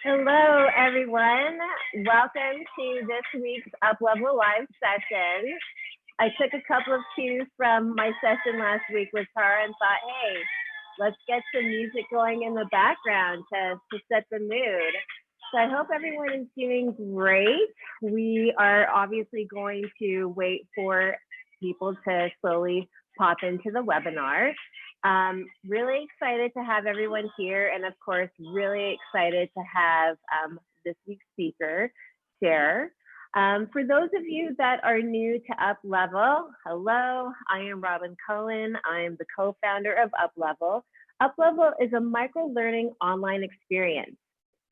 Hello, everyone. Welcome to this week's Uplevel live session. I took a couple of cues from my session last week with Tara and thought, hey, let's get some music going in the background to set the mood. So I hope everyone is doing great. We are obviously going to wait for people to slowly pop into the webinar. Really excited to have everyone here, and of course, really excited to have this week's speaker, JustAskCher. For those of you that are new to Uplevel, hello, I am Robin Cohen. I am the co-founder of Uplevel. Uplevel is a micro-learning online experience.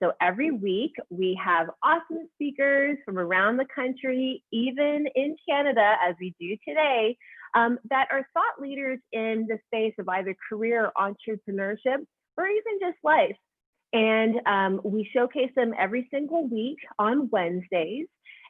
So every week we have awesome speakers from around the country, even in Canada, as we do today, that are thought leaders in the space of either career or entrepreneurship, or even just life. And we showcase them every single week on Wednesdays.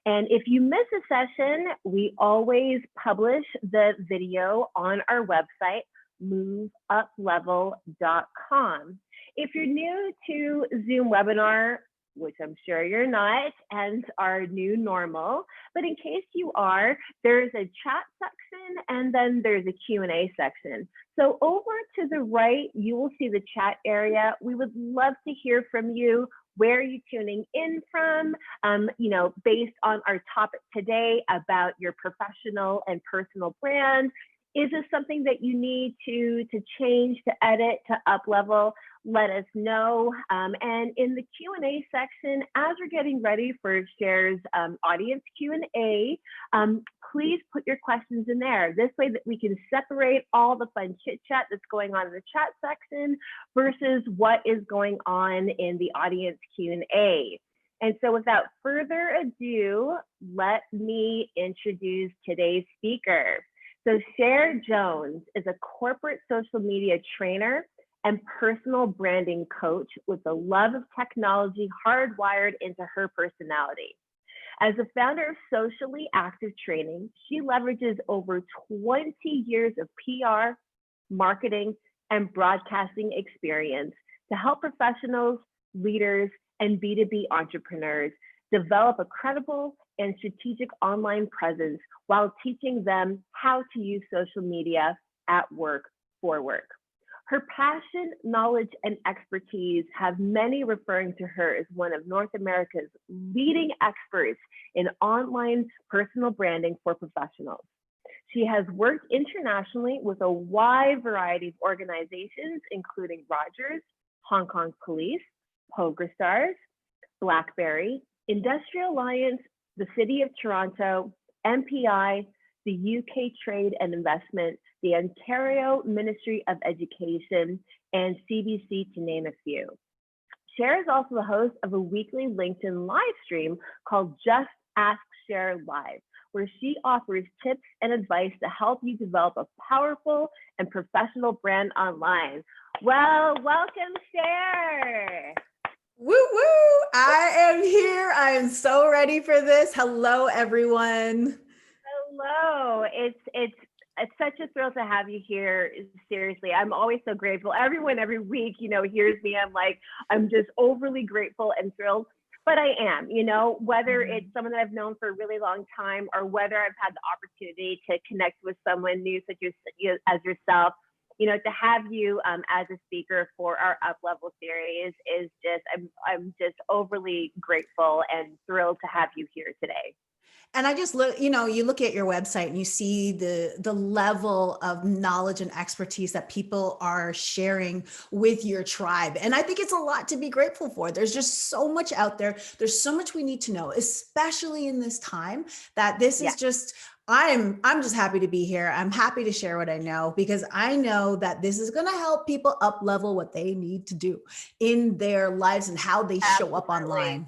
And if you miss a session, we always publish the video on our website, moveuplevel.com. If you're new to Zoom webinar, which I'm sure you're not, and our new normal, but in case you are, there's a chat section and then there's a Q&A section. So over to the right, you will see the chat area. We would love to hear from you. Where are you tuning in from? Based on our topic today about your professional and personal brand. Is this something that you need to change, to edit, to up-level? Let us know. And in the Q&A section, as we're getting ready for JustAskCher's audience Q&A, please put your questions in there. This way that we can separate all the fun chit-chat that's going on in the chat section versus what is going on in the audience Q&A. And so without further ado, let me introduce today's speaker. So Cher Jones is a corporate social media trainer and personal branding coach with a love of technology hardwired into her personality. As the founder of Socially Active Training, she leverages over 20 years of PR, marketing, and broadcasting experience to help professionals, leaders, and B2B entrepreneurs develop a credible and strategic online presence while teaching them how to use social media at work for work. Her passion, knowledge, and expertise have many referring to her as one of North America's leading experts in online personal branding for professionals. She has worked internationally with a wide variety of organizations, including Rogers, Hong Kong Police, PokerStars, BlackBerry, Industrial Alliance, the City of Toronto, MPI, the UK Trade and Investment, the Ontario Ministry of Education, and CBC, to name a few. Cher is also the host of a weekly LinkedIn live stream called JustAskCher Live, where she offers tips and advice to help you develop a powerful and professional brand online. Well, welcome, Cher. Woo woo! I am here. I am so ready for this. Hello, everyone. Hello. It's such a thrill to have you here. Seriously, I'm always so grateful. Everyone every week, hears me. I'm just overly grateful and thrilled. But I am, whether it's someone that I've known for a really long time or whether I've had the opportunity to connect with someone new such as yourself. To have you as a speaker for our Uplevel series is just, I'm just overly grateful and thrilled to have you here today. And I just look, you look at your website and you see the level of knowledge and expertise that people are sharing with your tribe. And I think it's a lot to be grateful for. There's just so much out there. There's so much we need to know, especially in this time that this is just, I'm just happy to be here. I'm happy to share what I know because I know that this is going to help people up level what they need to do in their lives and how they show up online.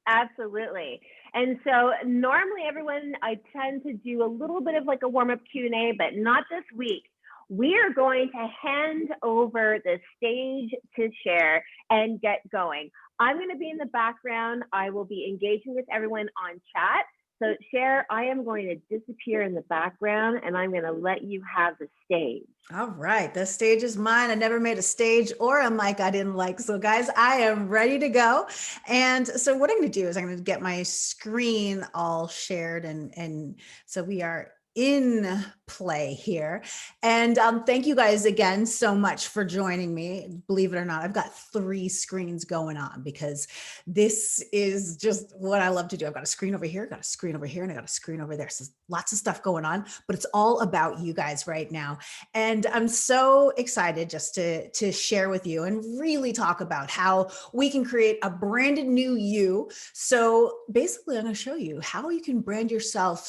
Absolutely. And so normally everyone, I tend to do a little bit of like a warm-up Q&A, but not this week. We are going to hand over the stage to Cher and get going. I'm going to be in the background. I will be engaging with everyone on chat. So Cher, I am going to disappear in the background and I'm going to let you have the stage. All right, the stage is mine. I never made a stage or a mic I didn't like. So guys, I am ready to go. And so what I'm going to do is I'm going to get my screen all shared. And so we are in play here. And thank you guys again so much for joining me. Believe it or not, I've got 3 screens going on because this is just what I love to do. I've got a screen over here, got a screen over here, and I got a screen over there. So lots of stuff going on, but it's all about you guys right now. And I'm so excited just to share with you and really talk about how we can create a branded new you. So basically, I'm going to show you how you can brand yourself,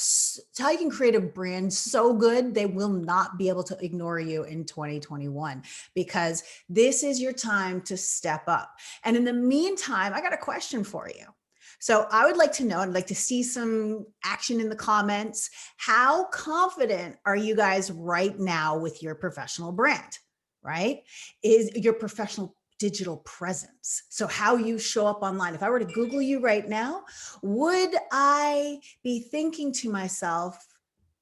how you can create a brand so good they will not be able to ignore you in 2021, because this is your time to step up. And in the meantime, I got a question for you. So I would like to know, I'd like to see some action in the comments. How confident are you guys right now with your professional brand, right? Is your professional digital presence. So how you show up online. If I were to Google you right now, would I be thinking to myself,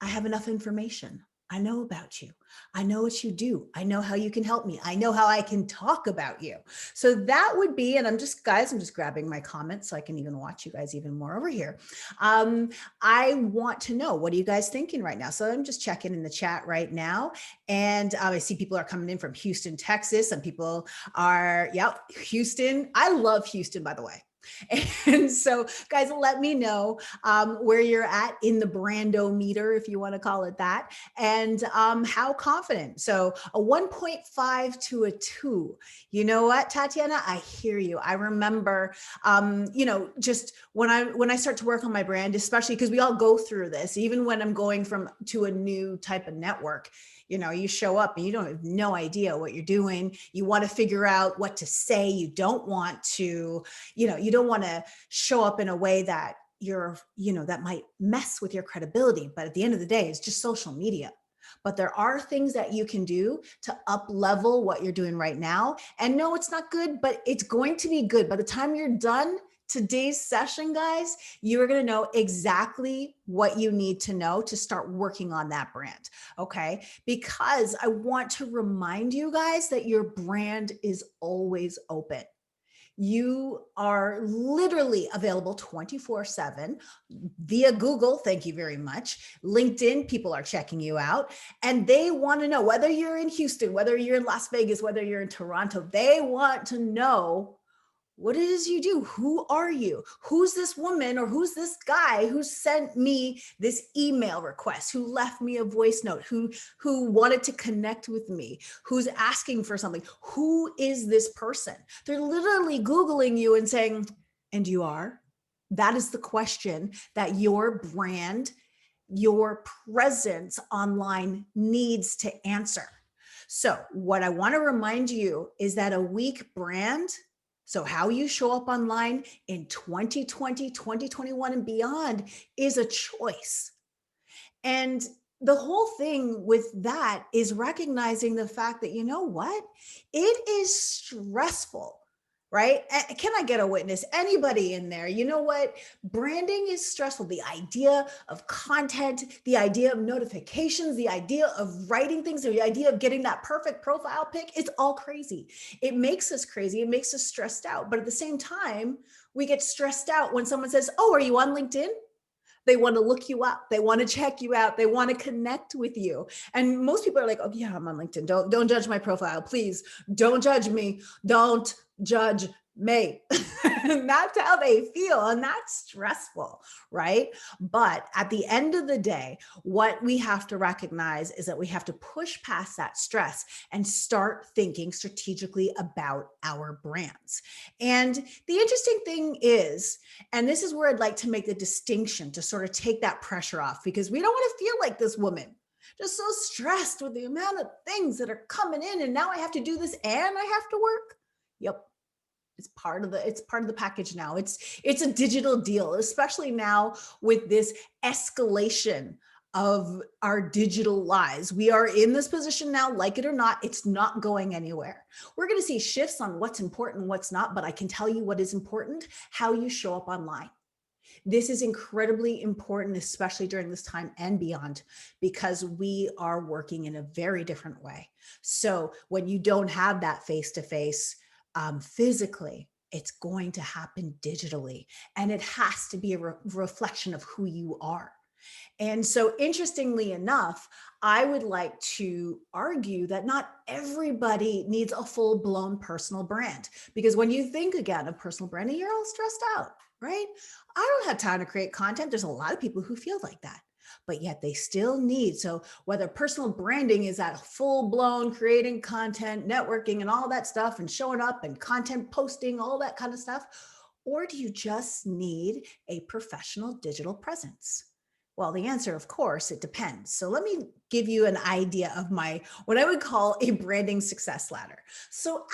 I have enough information. I know about you. I know what you do. I know how you can help me. I know how I can talk about you. So that would be, and I'm just grabbing my comments so I can even watch you guys even more over here. I want to know, what are you guys thinking right now? So I'm just checking in the chat right now. And I see people are coming in from Houston, Texas. Some people are, Houston. I love Houston, by the way. And so guys, let me know where you're at in the brandometer, if you want to call it that, and how confident. So a 1.5 to a 2. You know what, Tatiana, I hear you. I remember, just when I start to work on my brand, especially because we all go through this, even when I'm going to a new type of network. You show up and you don't have no idea what you're doing. You want to figure out what to say. You don't want to, you don't want to show up in a way that that might mess with your credibility. But at the end of the day, it's just social media. But there are things that you can do to up level what you're doing right now. And no, it's not good, but it's going to be good. By the time you're done today's session, guys, you are going to know exactly what you need to know to start working on that brand. Okay. Because I want to remind you guys that your brand is always open. You are literally available 24/7 via Google. Thank you very much. LinkedIn, people are checking you out and they want to know whether you're in Houston, whether you're in Las Vegas, whether you're in Toronto, they want to know what it is you do. Who are you? Who's this woman or who's this guy who sent me this email request, who left me a voice note, who wanted to connect with me, who's asking for something? Who is this person? They're literally Googling you and saying, and you are? That is the question that your brand, your presence online needs to answer. So what I want to remind you is that a weak brand, so how you show up online in 2020, 2021 and beyond, is a choice. And the whole thing with that is recognizing the fact that, you know what, it is stressful. Right? Can I get a witness? Anybody in there? You know what? Branding is stressful. The idea of content, the idea of notifications, the idea of writing things, the idea of getting that perfect profile pic, it's all crazy. It makes us crazy. It makes us stressed out. But at the same time, we get stressed out when someone says, oh, are you on LinkedIn? They want to look you up. They want to check you out. They want to connect with you. And most people are like, oh yeah, I'm on LinkedIn. Don't judge my profile. Please don't judge me. Don't judge me. That's how they feel. And that's stressful, right? But at the end of the day, what we have to recognize is that we have to push past that stress and start thinking strategically about our brands. And the interesting thing is, and this is where I'd like to make the distinction to sort of take that pressure off, because we don't want to feel like this woman, just so stressed with the amount of things that are coming in. And now I have to do this and I have to work. Yep. It's part of the package now. It's a digital deal, especially now with this escalation of our digital lives. We are in this position now, like it or not, it's not going anywhere. We're going to see shifts on what's important, what's not, but I can tell you what is important: how you show up online. This is incredibly important, especially during this time and beyond, because we are working in a very different way. So when you don't have that face-to-face physically, it's going to happen digitally, and it has to be a reflection of who you are. And so, interestingly enough, I would like to argue that not everybody needs a full blown personal brand. Because when you think again of personal branding, you're all stressed out, right? I don't have time to create content. There's a lot of people who feel like that, but yet they still need. So, whether personal branding is that full blown creating content, networking, and all that stuff, and showing up and content posting, all that kind of stuff, or do you just need a professional digital presence? Well, the answer, of course, it depends. So let me give you an idea of my what I would call a branding success ladder. So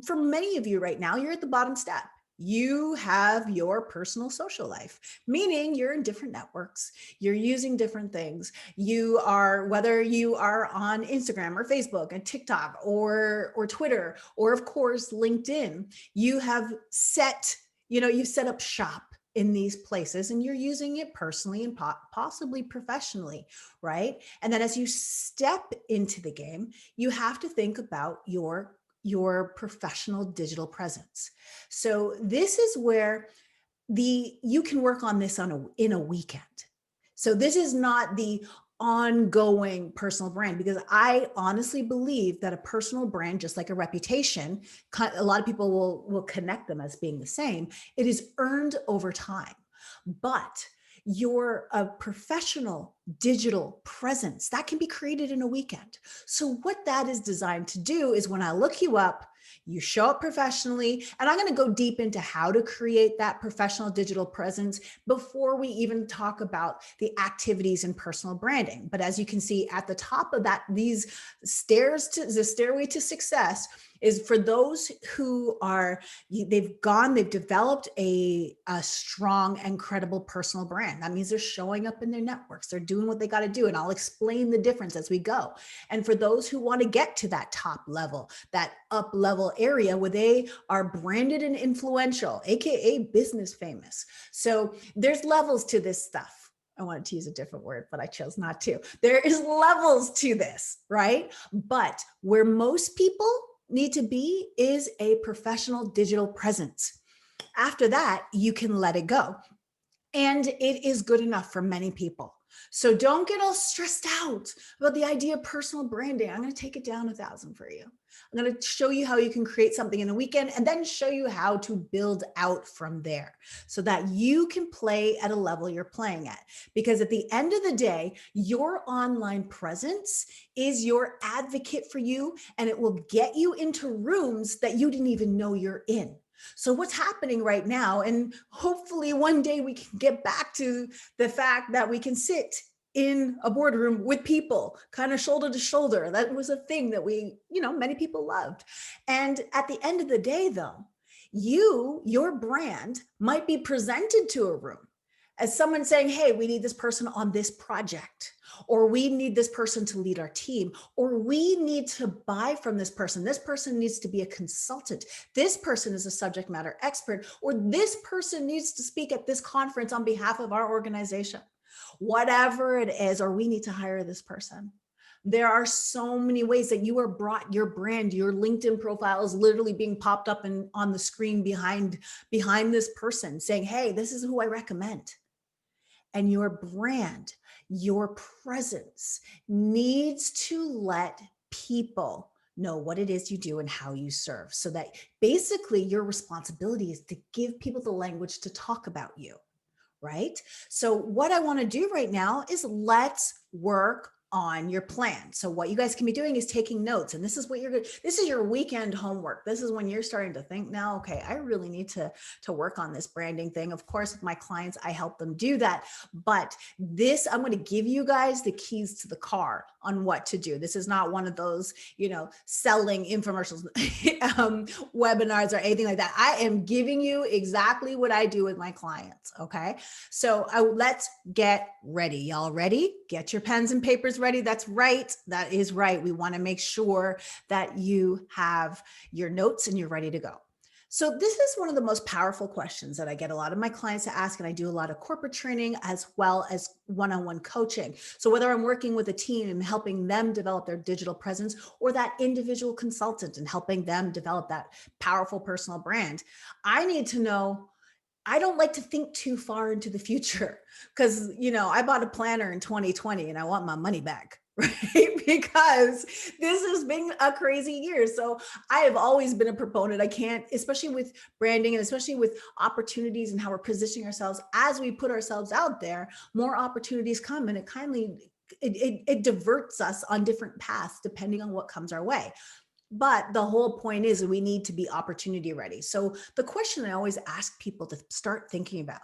for many of you right now, you're at the bottom step. You have your personal social life, meaning you're in different networks, you're using different things. You are, whether you are on Instagram or Facebook and TikTok or Twitter, or of course, LinkedIn, you have you set up shop in these places, and you're using it personally and possibly professionally, right? And then as you step into the game, you have to think about your professional digital presence. So this is where you can work on this in a weekend. So this is not the ongoing personal brand, because I honestly believe that a personal brand, just like a reputation, a lot of people will connect them as being the same. It is earned over time. But your professional digital presence that can be created in a weekend. So what that is designed to do is, when I look you up, you show up professionally, and I'm going to go deep into how to create that professional digital presence before we even talk about the activities in personal branding. But as you can see at the top of that, the stairway to success is for those who they've developed a strong and credible personal brand. That means they're showing up in their networks, they're doing what they got to do. And I'll explain the difference as we go. And for those who want to get to that top level, that up level area where they are branded and influential, AKA business famous. So there's levels to this stuff. I wanted to use a different word, but I chose not to. There is levels to this, right? But where most people need to be is a professional digital presence. After that, you can let it go. And it is good enough for many people. So don't get all stressed out about the idea of personal branding. I'm going to take it down 1,000 for you. I'm going to show you how you can create something in a weekend, and then show you how to build out from there so that you can play at a level you're playing at. Because at the end of the day, your online presence is your advocate for you, and it will get you into rooms that you didn't even know you're in. So what's happening right now, and hopefully one day we can get back to the fact that we can sit in a boardroom with people kind of shoulder to shoulder. That was a thing that many people loved. And at the end of the day, though, your brand might be presented to a room as someone saying, hey, we need this person on this project, or we need this person to lead our team, or we need to buy from this person. This person needs to be a consultant. This person is a subject matter expert, or this person needs to speak at this conference on behalf of our organization. Whatever it is, or we need to hire this person. There are so many ways that you are brought your brand. Your LinkedIn profile is literally being popped up on the screen behind this person saying, hey, this is who I recommend. And your brand, your presence needs to let people know what it is you do and how you serve, so that basically your responsibility is to give people the language to talk about you, right? So what I want to do right now is let's work on your plan. So what you guys can be doing is taking notes, and this is your weekend homework. This is when you're starting to think now, okay, I really need to work on this branding thing. Of course, with my clients, I help them do that. But I'm going to give you guys the keys to the car on what to do. This is not one of those, selling infomercials, webinars or anything like that. I am giving you exactly what I do with my clients. Okay. So let's get ready. Y'all ready? Get your pens and papers ready. That's right. That is right. We want to make sure that you have your notes and you're ready to go. So this is one of the most powerful questions that I get a lot of my clients to ask, and I do a lot of corporate training as well as one-on-one coaching. So whether I'm working with a team and helping them develop their digital presence, or that individual consultant and helping them develop that powerful personal brand, I need to know, I don't like to think too far into the future because, I bought a planner in 2020 and I want my money back, right? Because this has been a crazy year. So I have always been a proponent. I can't, especially with branding and especially with opportunities and how we're positioning ourselves as we put ourselves out there, more opportunities come and it diverts us on different paths depending on what comes our way. But the whole point is we need to be opportunity ready. So the question I always ask people to start thinking about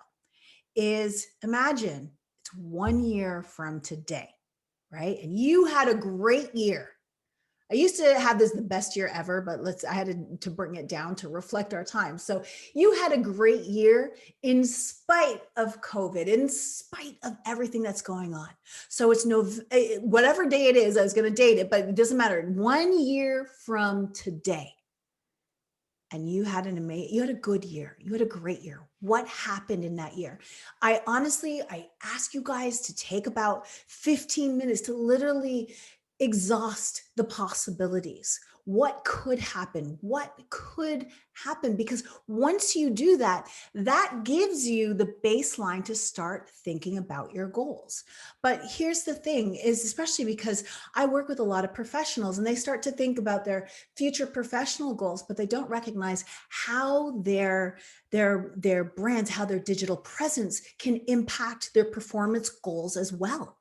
is, imagine it's 1 year from today, right? And you had a great year. I used to have this the best year ever, but I had to bring it down to reflect our time. So you had a great year in spite of COVID, in spite of everything that's going on. So it's whatever day it is, I was going to date it, but it doesn't matter. 1 year from today, and you had you had a good year. You had a great year. What happened in that year? I ask you guys to take about 15 minutes to literally exhaust the possibilities. What could happen? What could happen? Because once you do that, that gives you the baseline to start thinking about your goals. But here's the thing is, especially because I work with a lot of professionals and they start to think about their future professional goals, but they don't recognize how their brands, how their digital presence can impact their performance goals as well.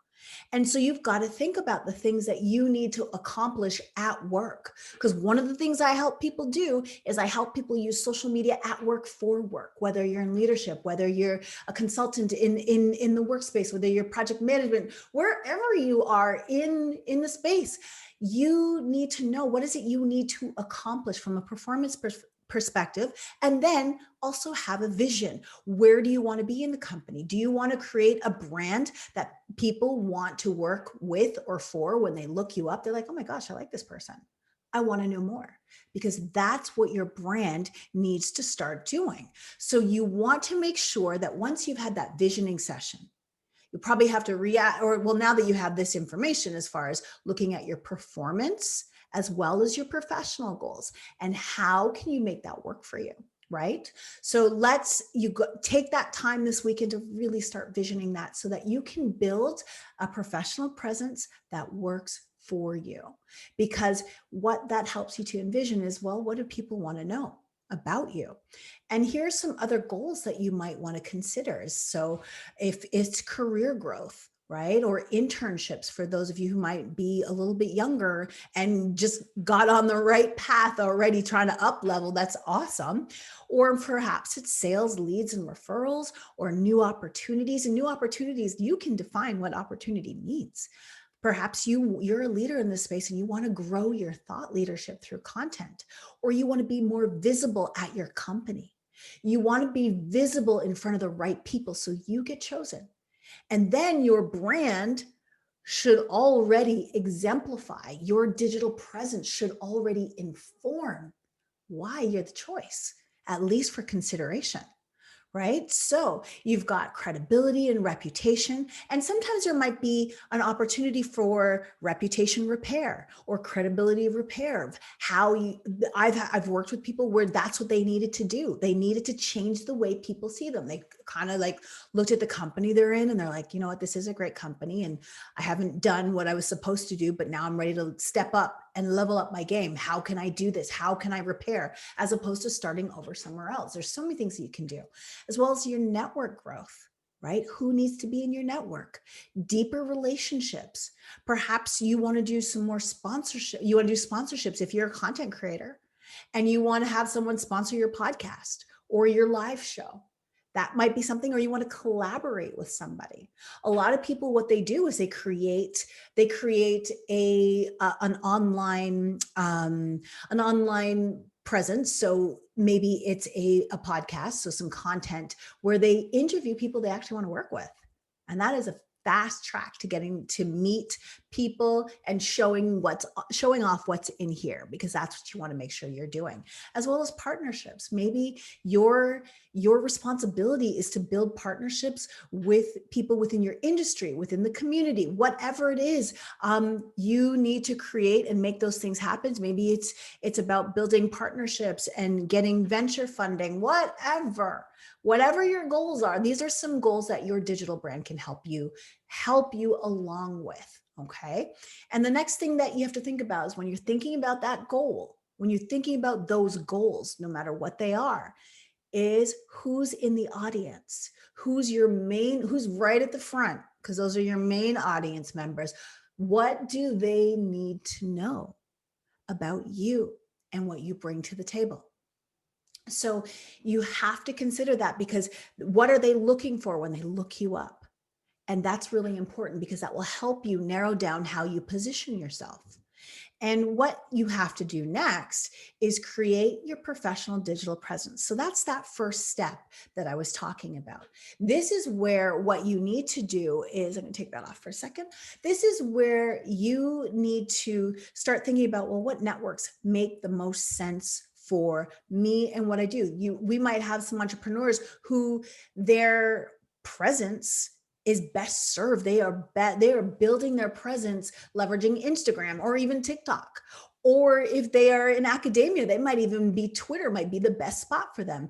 And so you've got to think about the things that you need to accomplish at work. Because one of the things I help people do is I help people use social media at work for work, whether you're in leadership, whether you're a consultant in the workspace, whether you're project management, wherever you are in the space. You need to know, what is it you need to accomplish from a performance perspective, and then also have a vision. Where do you want to be in the company? Do you want to create a brand that people want to work with or for? When they look you up, they're like, oh my gosh, I like this person. I want to know more, because that's what your brand needs to start doing. So you want to make sure that once you've had that visioning session, you probably have to react, or well, now that you have this information as far as looking at your performance as well as your professional goals, and how can you make that work for you, right? So take that time this weekend to really start visioning that, so that you can build a professional presence that works for you. Because what that helps you to envision is, well, what do people want to know about you? And here's some other goals that you might want to consider. So if it's career growth, right? Or internships for those of you who might be a little bit younger and just got on the right path already, trying to up level, that's awesome. Or perhaps it's sales, leads, and referrals, or new opportunities. And new opportunities, you can define what opportunity means. Perhaps you're a leader in this space and you want to grow your thought leadership through content, or you want to be more visible at your company. You want to be visible in front of the right people so you get chosen. And then your brand should already exemplify, your digital presence should already inform why you're the choice, at least for consideration. Right? So you've got credibility and reputation, and sometimes there might be an opportunity for reputation repair or credibility repair. I've worked with people where that's what they needed to do. They needed to change the way people see them. They kind of like looked at the company they're in and they're like, you know what, this is a great company and I haven't done what I was supposed to do, but now I'm ready to step up and level up my game. How can I do this? How can I repair, as opposed to starting over somewhere else? There's so many things that you can do, as well as your network growth, right? Who needs to be in your network? Deeper relationships. Perhaps you want to do some more sponsorship. You want to do sponsorships if you're a content creator and you want to have someone sponsor your podcast or your live show. That might be something, or you want to collaborate with somebody. A lot of people, what they do is they create an online presence. So maybe it's a podcast, so some content where they interview people they actually want to work with. And that is a fast track to getting to meet people and showing off what's in here, because that's what you want to make sure you're doing, as well as partnerships. Maybe your responsibility is to build partnerships with people within your industry, within the community, whatever it is. You need to create and make those things happen. Maybe it's about building partnerships and getting venture funding, whatever your goals are. These are some goals that your digital brand can help you along with. Okay. And the next thing that you have to think about is when you're thinking about that goal, when you're thinking about those goals, no matter what they are, is who's in the audience, who's right at the front, because those are your main audience members. What do they need to know about you and what you bring to the table? So you have to consider that, because what are they looking for when they look you up? And that's really important, because that will help you narrow down how you position yourself. And what you have to do next is create your professional digital presence. So that's that first step that I was talking about. This is where what you need to do is, I'm going to take that off for a second. This is where you need to start thinking about, well, what networks make the most sense for me and what I do. We might have some entrepreneurs who their presence is best served. They are building their presence leveraging Instagram or even TikTok. Or if they are in academia, they might even be Twitter might be the best spot for them.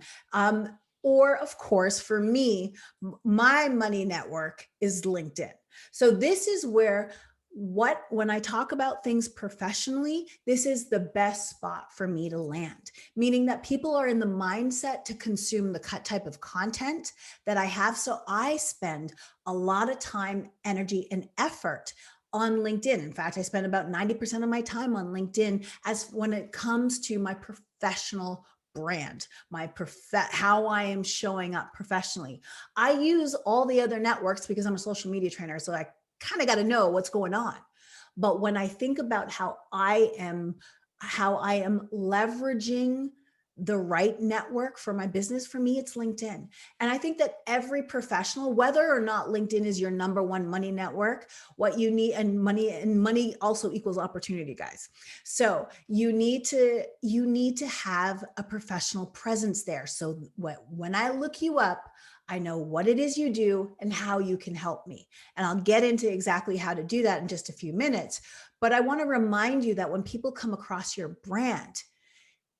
Or of course, for me, my money network is LinkedIn. So this is where when I talk about things professionally, this is the best spot for me to land, meaning that people are in the mindset to consume the type of content that I have. So I spend a lot of time, energy, and effort on LinkedIn. In fact, I spend about 90% of my time on LinkedIn when it comes to my professional brand, how I am showing up professionally. I use all the other networks because I'm a social media trainer. So I kind of got to know what's going on. But when I think about how I am leveraging the right network for my business, for me, it's LinkedIn. And I think that every professional, whether or not LinkedIn is your number one money network, what you need, and money also equals opportunity, guys. So you need to have a professional presence there. So when I look you up, I know what it is you do and how you can help me. And I'll get into exactly how to do that in just a few minutes. But I want to remind you that when people come across your brand,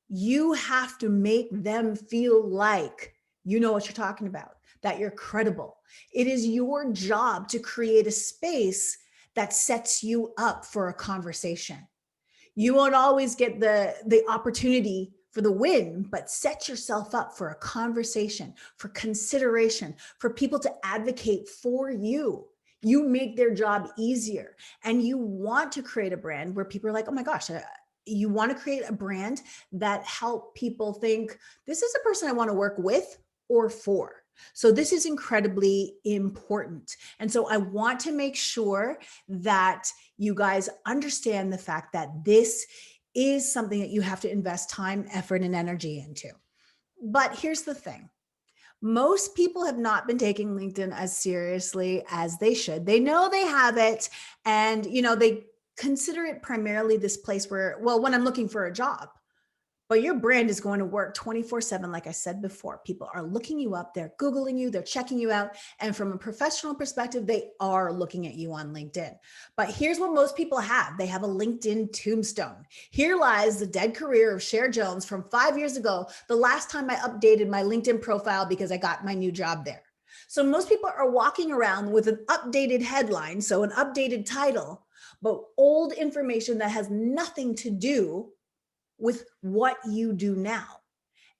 you have to make them feel like you know what you're talking about, that you're credible. It is your job to create a space that sets you up for a conversation. You won't always get the opportunity for the win, but set yourself up for a conversation, for consideration, for people to advocate for you. You make their job easier. And you want to create a brand where people are like, oh my gosh, you want to create a brand that help people think, this is a person I want to work with or for. So this is incredibly important. And so I want to make sure that you guys understand the fact that this is something that you have to invest time, effort, and energy into. But here's the thing. Most people have not been taking LinkedIn as seriously as they should. They know they have it, and they consider it primarily this place where, well, when I'm looking for a job. But your brand is going to work 24/7. Like I said before, people are looking you up, they're Googling you, they're checking you out. And from a professional perspective, they are looking at you on LinkedIn. But here's what most people have. They have a LinkedIn tombstone. Here lies the dead career of Cher Jones from 5 years ago, the last time I updated my LinkedIn profile because I got my new job there. So most people are walking around with an updated headline, so an updated title, but old information that has nothing to do with what you do now.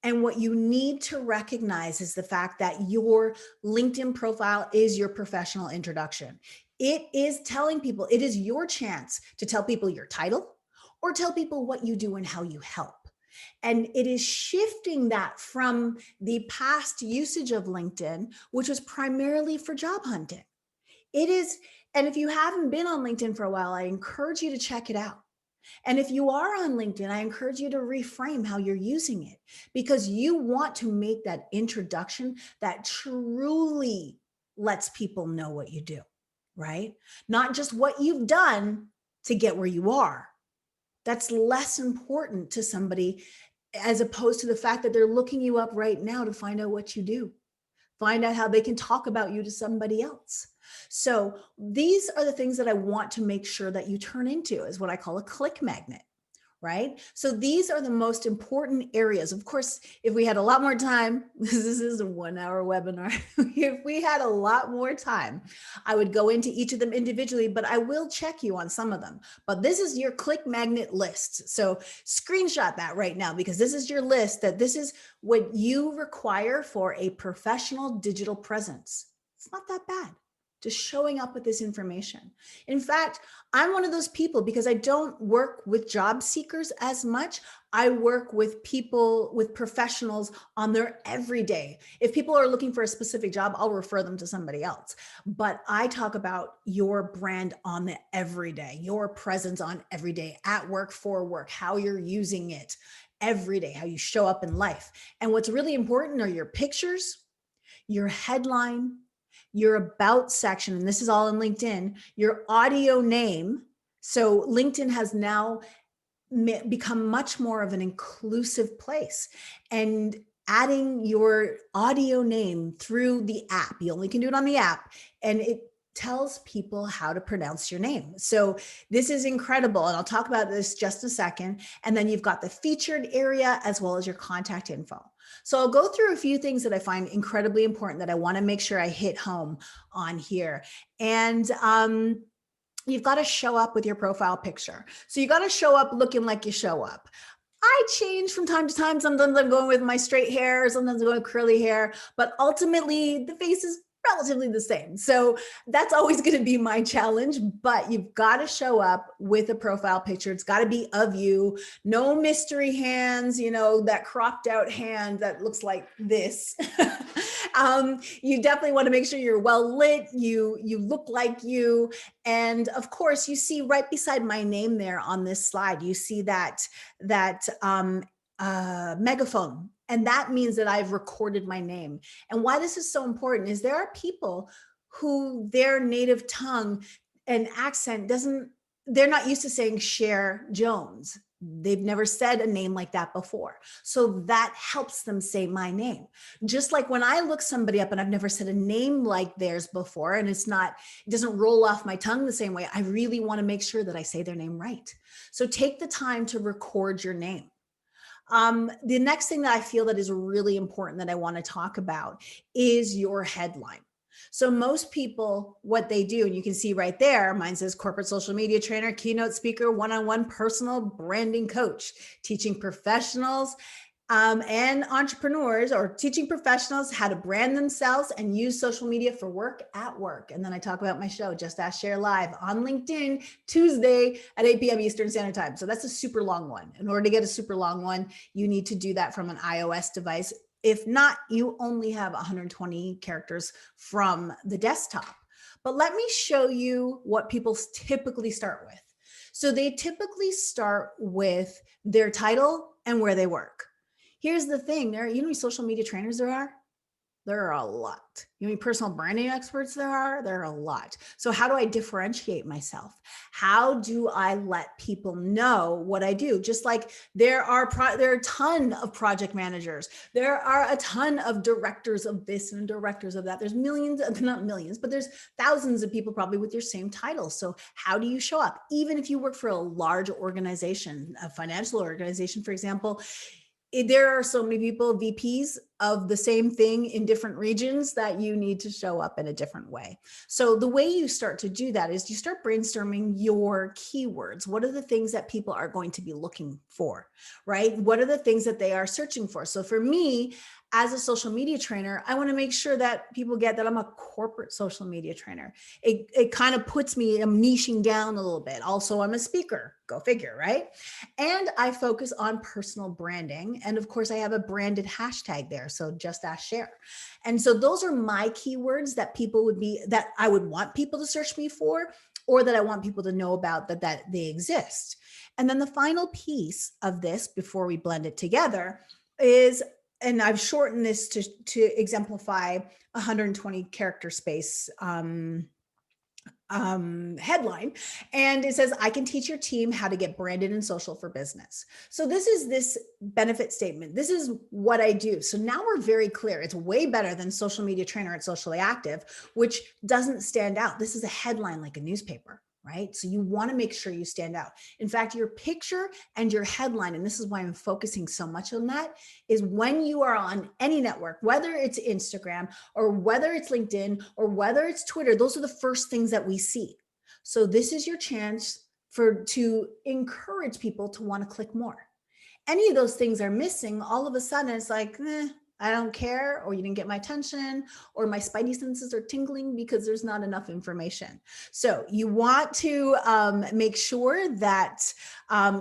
And what you need to recognize is the fact that your LinkedIn profile is your professional introduction. It is telling people, it is your chance to tell people your title or tell people what you do and how you help. And it is shifting that from the past usage of LinkedIn, which was primarily for job hunting. It is, and if you haven't been on LinkedIn for a while, I encourage you to check it out. And if you are on LinkedIn, I encourage you to reframe how you're using it, because you want to make that introduction that truly lets people know what you do, right? Not just what you've done to get where you are. That's less important to somebody as opposed to the fact that they're looking you up right now to find out what you do, find out how they can talk about you to somebody else. So these are the things that I want to make sure that you turn into, is what I call a click magnet. Right? So these are the most important areas. Of course, if we had a lot more time, this is a 1 hour webinar. If we had a lot more time, I would go into each of them individually, but I will check you on some of them. But this is your click magnet list. So screenshot that right now, because this is your list, that this is what you require for a professional digital presence. It's not that bad. Just showing up with this information. In fact, I'm one of those people, because I don't work with job seekers as much. I work with people, with professionals on their everyday. If people are looking for a specific job, I'll refer them to somebody else. But I talk about your brand on the everyday, your presence on everyday, at work, for work, how you're using it every day, how you show up in life. And what's really important are your pictures, your headline, your about section, and this is all in LinkedIn, your audio name. So LinkedIn has now become much more of an inclusive place, and adding your audio name through the app. You only can do it on the app, and it tells people how to pronounce your name. So this is incredible. And I'll talk about this just a second. And then you've got the featured area as well as your contact info. So I'll go through a few things that I find incredibly important that I want to make sure I hit home on here. And you've got to show up with your profile picture. So you got to show up looking like you show up. I change from time to time. Sometimes I'm going with my straight hair, sometimes I'm going with curly hair, but ultimately the face is relatively the same. So that's always going to be my challenge, but you've got to show up with a profile picture. It's got to be of you, no mystery hands, that cropped out hand that looks like this. You definitely want to make sure you're well lit. You look like you. And of course, you see right beside my name there on this slide, you see that megaphone. And that means that I've recorded my name. And why this is so important is there are people who their native tongue and accent they're not used to saying Cher Jones. They've never said a name like that before. So that helps them say my name. Just like when I look somebody up and I've never said a name like theirs before, and it doesn't roll off my tongue the same way, I really want to make sure that I say their name right. So take the time to record your name. The next thing that I feel that is really important that I want to talk about is your headline. So most people, what they do, and you can see right there, mine says corporate social media trainer, keynote speaker, one-on-one personal branding coach, teaching professionals and entrepreneurs, or teaching professionals how to brand themselves and use social media for work at work. And then I talk about my show, Just Ask Share Live on LinkedIn, Tuesday at 8 p.m. Eastern Standard Time. So that's a super long one. In order to get a super long one, you need to do that from an iOS device. If not, you only have 120 characters from the desktop. But let me show you what people typically start with. So they typically start with their title and where they work. Here's the thing, you know how many social media trainers there are? There are a lot. You know how many personal branding experts there are? There are a lot. So how do I differentiate myself? How do I let people know what I do? Just like there are a ton of project managers. There are a ton of directors of this and directors of that. There's millions, not millions, but there's thousands of people probably with your same title. So how do you show up? Even if you work for a large organization, a financial organization, for example, there are so many people, VPs of the same thing in different regions, that you need to show up in a different way. So the way you start to do that is you start brainstorming your keywords. What are the things that people are going to be looking for, right? What are the things that they are searching for? So for me, as a social media trainer, I want to make sure that people get that I'm a corporate social media trainer. It kind of puts me, I'm niching down a little bit. Also, I'm a speaker, go figure, right? And I focus on personal branding. And of course, I have a branded hashtag there. So JustAskCher. And so those are my keywords that that I would want people to search me for, or that I want people to know about that they exist. And then the final piece of this before we blend it together is, and I've shortened this to exemplify 120 character space headline, and it says, I can teach your team how to get branded and social for business. So this is this benefit statement. This is what I do. So now we're very clear. It's way better than social media trainer at Socially Active, which doesn't stand out. This is a headline like a newspaper, right? So you want to make sure you stand out. In fact, your picture and your headline, and this is why I'm focusing so much on that, is when you are on any network, whether it's Instagram or whether it's LinkedIn or whether it's Twitter, those are the first things that we see. So this is your chance to encourage people to want to click more. Any of those things are missing, all of a sudden it's like, I don't care, or you didn't get my attention, or my spidey senses are tingling because there's not enough information. So you want to make sure that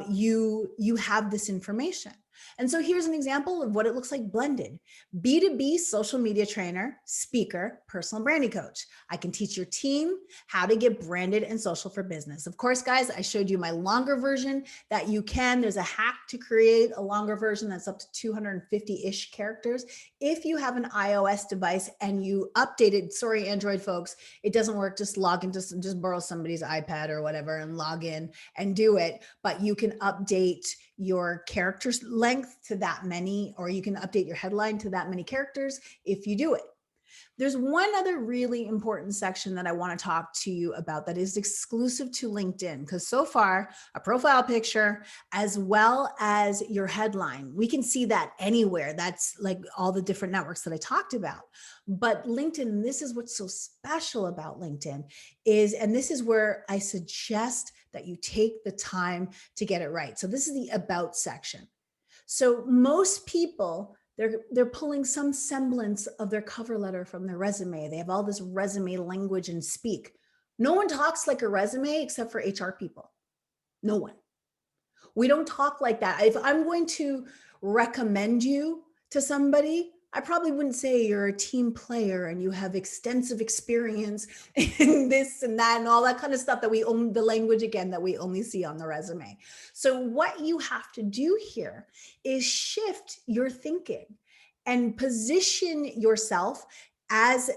you have this information. And so here's an example of what it looks like blended. B2B social media trainer, speaker, personal branding coach. I can teach your team how to get branded and social for business. Of course, guys, I showed you my longer version that you can. There's a hack to create a longer version that's up to 250-ish characters. If you have an iOS device and you update it, sorry, Android folks, it doesn't work. Just log into, just borrow somebody's iPad or whatever and log in and do it. But you can update your character length to that many, or you can update your headline to that many characters if you do it. There's one other really important section that I want to talk to you about that is exclusive to LinkedIn, because so far a profile picture as well as your headline, we can see that anywhere. That's like all the different networks that I talked about. But LinkedIn, this is what's so special about LinkedIn is, and this is where I suggest that you take the time to get it right. So this is the about section. So most people, they're pulling some semblance of their cover letter from their resume. They have all this resume language and speak. No one talks like a resume except for HR people. No one. We don't talk like that. If I'm going to recommend you to somebody, I probably wouldn't say you're a team player and you have extensive experience in this and that and all that kind of stuff that we own, the language again that we only see on the resume. So what you have to do here is shift your thinking and position yourself as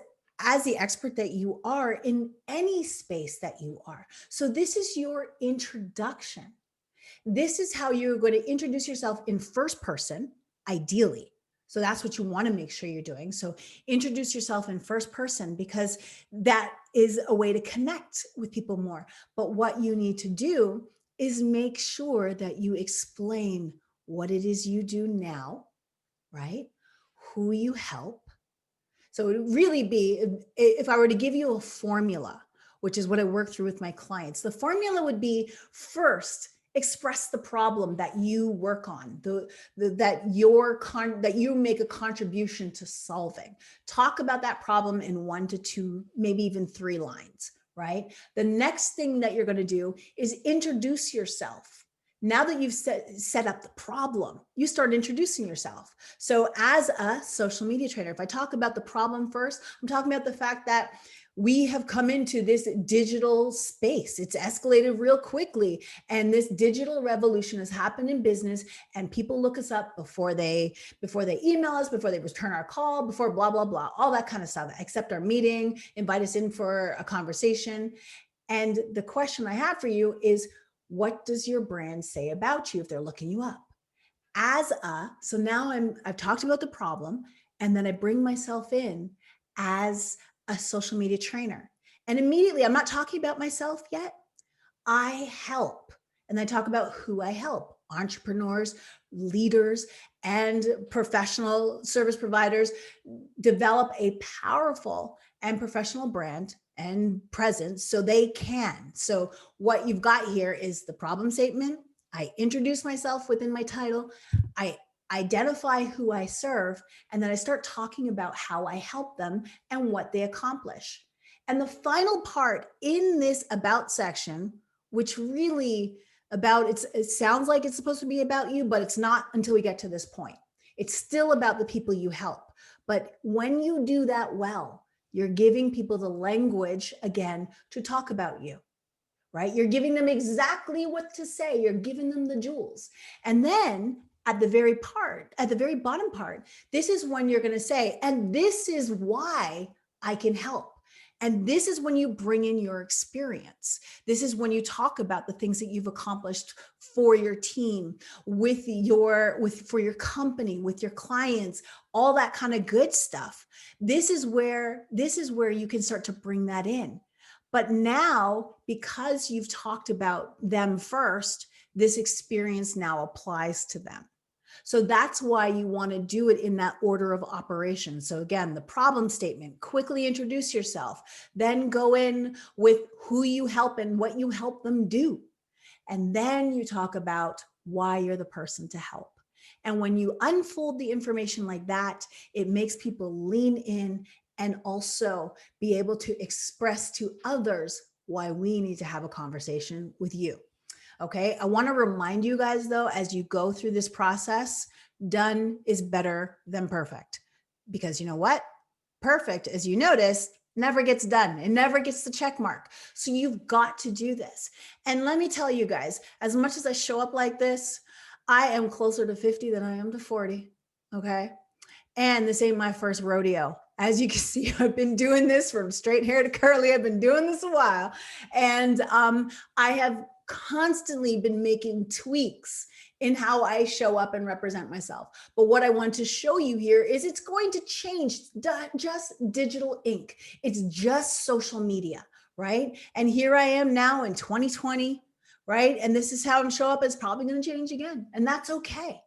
the expert that you are in any space that you are. So this is your introduction. This is how you're going to introduce yourself in first person, ideally. So that's what you want to make sure you're doing. So introduce yourself in first person because that is a way to connect with people more. But what you need to do is make sure that you explain what it is you do now, right? Who you help. So it would really be, if I were to give you a formula, which is what I work through with my clients, the formula would be first, express the problem that you work on, that you make a contribution to solving. Talk about that problem in 1 to 2, maybe even 3 lines, right? The next thing that you're going to do is introduce yourself. Now that you've set up the problem, you start introducing yourself. So as a social media trainer, if I talk about the problem first, I'm talking about the fact that we have come into this digital space. It's escalated real quickly. And this digital revolution has happened in business, and people look us up before they email us, before they return our call, before blah, blah, blah, all that kind of stuff, accept our meeting, invite us in for a conversation. And the question I have for you is, what does your brand say about you if they're looking you up? So now I've talked about the problem, and then I bring myself in as a social media trainer. And immediately, I'm not talking about myself yet. I help. And I talk about who I help: entrepreneurs, leaders, and professional service providers develop a powerful and professional brand and presence so they can. So what you've got here is the problem statement. I introduce myself within my title. I identify who I serve, and then I start talking about how I help them and what they accomplish. And the final part in this about section, which really it sounds like it's supposed to be about you, but it's not until we get to this point. It's still about the people you help. But when you do that well, you're giving people the language again to talk about you, right? You're giving them exactly what to say. You're giving them the jewels. And then at the very bottom part, this is when you're going to say, and this is why I can help. And this is when you bring in your experience. This is when you talk about the things that you've accomplished for your team, for your company, with your clients, all that kind of good stuff. This is where you can start to bring that in. But now, because you've talked about them first, this experience now applies to them. So that's why you want to do it in that order of operations. So again, the problem statement, quickly introduce yourself, then go in with who you help and what you help them do. And then you talk about why you're the person to help. And when you unfold the information like that, it makes people lean in and also be able to express to others why we need to have a conversation with you. Okay. I want to remind you guys though, as you go through this process, done is better than perfect, because you know what? Perfect, as you notice, never gets done. It never gets the check mark. So you've got to do this. And let me tell you guys, as much as I show up like this, I am closer to 50 than I am to 40. Okay. And this ain't my first rodeo. As you can see, I've been doing this from straight hair to curly. I've been doing this a while. And I have constantly been making tweaks in how I show up and represent myself. But what I want to show you here is it's going to change. Just digital ink. It's just social media, right? And here I am now in 2020, right? And this is how I'm showing up. It's probably going to change again. And that's okay.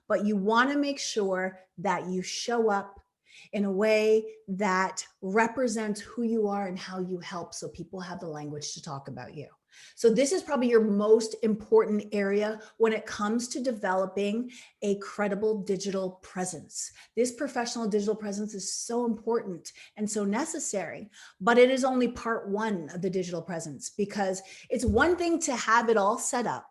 But you want to make sure that you show up in a way that represents who you are and how you help, so people have the language to talk about you. So this is probably your most important area when it comes to developing a credible digital presence. This professional digital presence is so important and so necessary, but it is only part one of the digital presence, because it's one thing to have it all set up,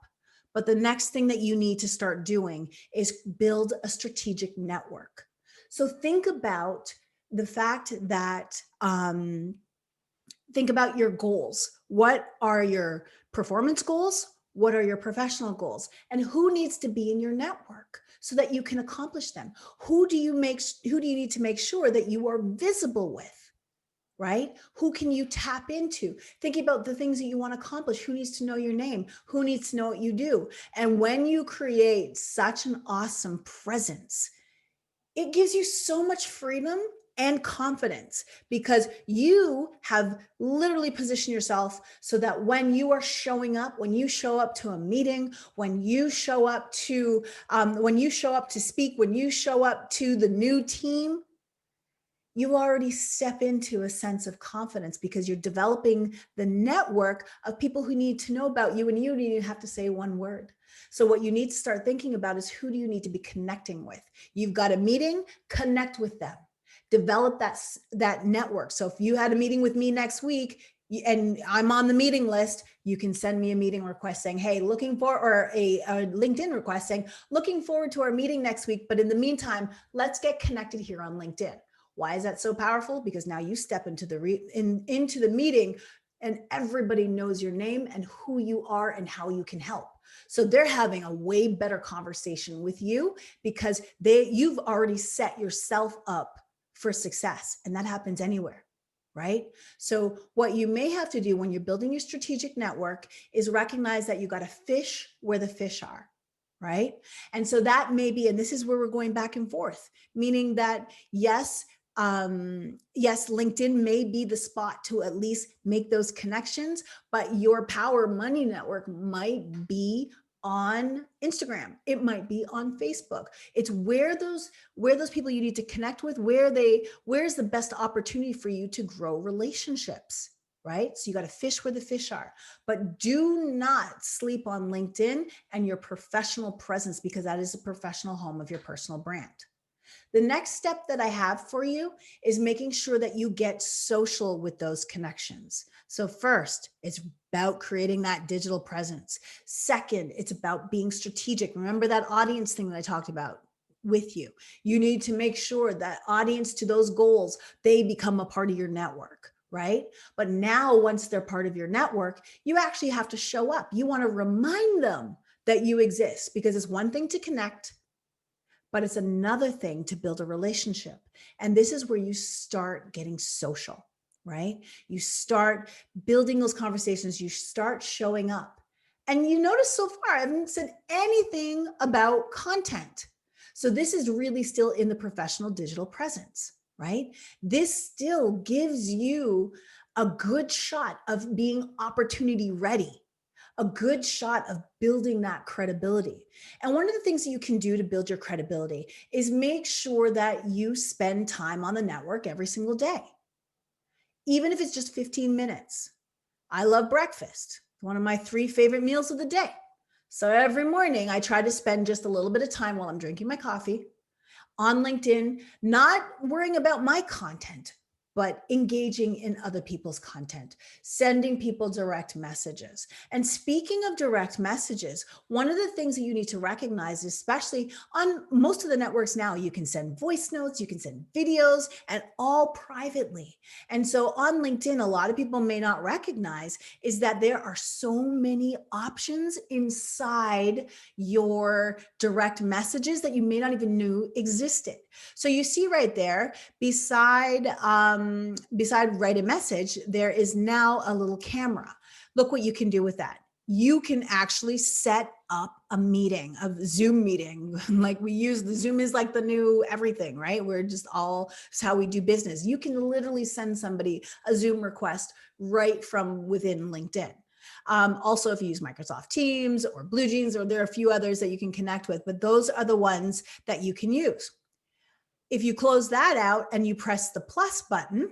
but the next thing that you need to start doing is build a strategic network. So think about the fact that, think about your goals. What are your performance goals? What are your professional goals? And who needs to be in your network so that you can accomplish them? Who do you need to make sure that you are visible with? Right? Who can you tap into? Thinking about the things that you want to accomplish. Who needs to know your name? Who needs to know what you do? And when you create such an awesome presence, it gives you so much freedom and confidence, because you have literally positioned yourself so that when you are showing up, when you show up to a meeting, when you show up to speak, when you show up to the new team, you already step into a sense of confidence, because you're developing the network of people who need to know about you, and you don't even have to say one word. So what you need to start thinking about is, who do you need to be connecting with? You've got a meeting, connect with them. Develop that network. So if you had a meeting with me next week and I'm on the meeting list, you can send me a meeting request saying, hey, or a LinkedIn request saying, looking forward to our meeting next week. But in the meantime, let's get connected here on LinkedIn. Why is that so powerful? Because now you step into the meeting and everybody knows your name and who you are and how you can help. So they're having a way better conversation with you, because you've already set yourself up for success, and that happens anywhere, right? So what you may have to do when you're building your strategic network is recognize that you got to fish where the fish are, right? And so that may be, and this is where we're going back and forth, meaning that yes, LinkedIn may be the spot to at least make those connections, but your power money network might be on Instagram. It might be on Facebook. It's where those people you need to connect with, where's the best opportunity for you to grow relationships, right? So you got to fish where the fish are, but do not sleep on LinkedIn and your professional presence, because that is a professional home of your personal brand. The next step that I have for you is making sure that you get social with those connections. So first, it's about creating that digital presence. Second, it's about being strategic. Remember that audience thing that I talked about with you. You need to make sure that audience to those goals, they become a part of your network, right? But now once they're part of your network, you actually have to show up. You want to remind them that you exist, because it's one thing to connect, but it's another thing to build a relationship. And this is where you start getting social, right? You start building those conversations, you start showing up. And you notice so far, I haven't said anything about content. So this is really still in the professional digital presence, right? This still gives you a good shot of being opportunity ready, a good shot of building that credibility. And one of the things that you can do to build your credibility is make sure that you spend time on the network every single day, even if it's just 15 minutes. I love breakfast, one of my 3 favorite meals of the day. So every morning I try to spend just a little bit of time while I'm drinking my coffee on LinkedIn, not worrying about my content, but engaging in other people's content, sending people direct messages. And speaking of direct messages, one of the things that you need to recognize, especially on most of the networks now, you can send voice notes, you can send videos, and all privately. And so on LinkedIn, a lot of people may not recognize is that there are so many options inside your direct messages that you may not even knew existed. So you see right there, beside write a message, there is now a little camera. Look what you can do with that. You can actually set up a meeting, a Zoom meeting. Like we use the Zoom is like the new everything, right? We're just all, it's how we do business. You can literally send somebody a Zoom request right from within LinkedIn. Also, if you use Microsoft Teams or Blue Jeans, or there are a few others that you can connect with, but those are the ones that you can use. If you close that out and you press the plus button,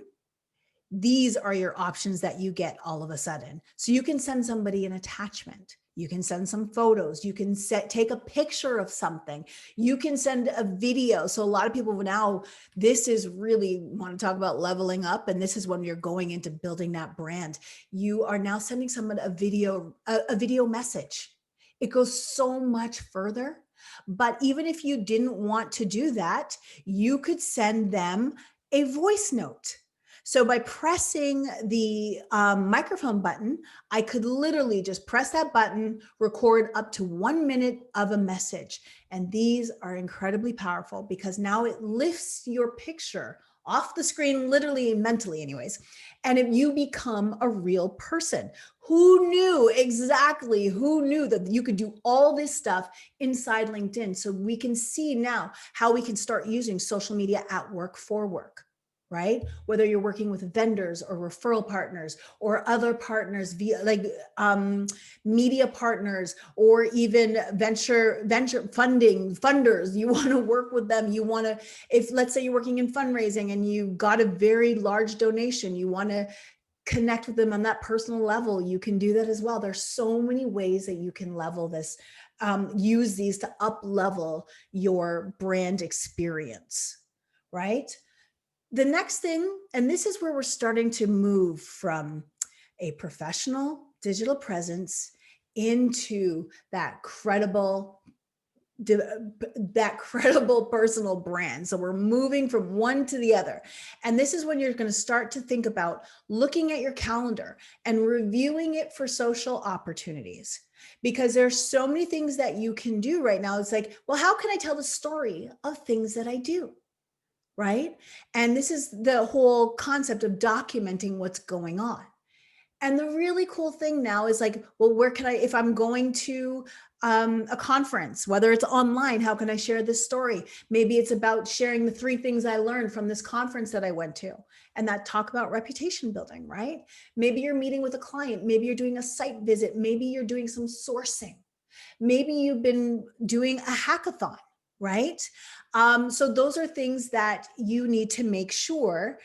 these are your options that you get all of a sudden. So you can send somebody an attachment. You can send some photos. You can take a picture of something. You can send a video. So a lot of people now, this is really want to talk about leveling up. And this is when you're going into building that brand. You are now sending someone a video message. It goes so much further. But even if you didn't want to do that, you could send them a voice note. So by pressing the microphone button, I could literally just press that button, record up to 1 minute of a message. And these are incredibly powerful because now it lifts your picture off the screen, literally, mentally anyways, and if you become a real person. Who knew that you could do all this stuff inside LinkedIn? So we can see now how we can start using social media at work for work, right? Whether you're working with vendors or referral partners or other partners via media partners, or even venture funders, you want to work with them. You want to, if let's say you're working in fundraising and you got a very large donation, you want to connect with them on that personal level, you can do that as well. There's so many ways that you can level this, use these to up level your brand experience, right? The next thing, and this is where we're starting to move from a professional digital presence into that credible personal brand. So we're moving from one to the other. And this is when you're going to start to think about looking at your calendar and reviewing it for social opportunities, because there's so many things that you can do right now. It's like, well, how can I tell the story of things that I do? Right? And this is the whole concept of documenting what's going on. And the really cool thing now is like, well, where can I, if I'm going to a conference, whether it's online, how can I share this story? Maybe it's about sharing the 3 things I learned from this conference that I went to, and that talk about reputation building, right? Maybe you're meeting with a client. Maybe you're doing a site visit. Maybe you're doing some sourcing. Maybe you've been doing a hackathon, right? So those are things that you need to make sure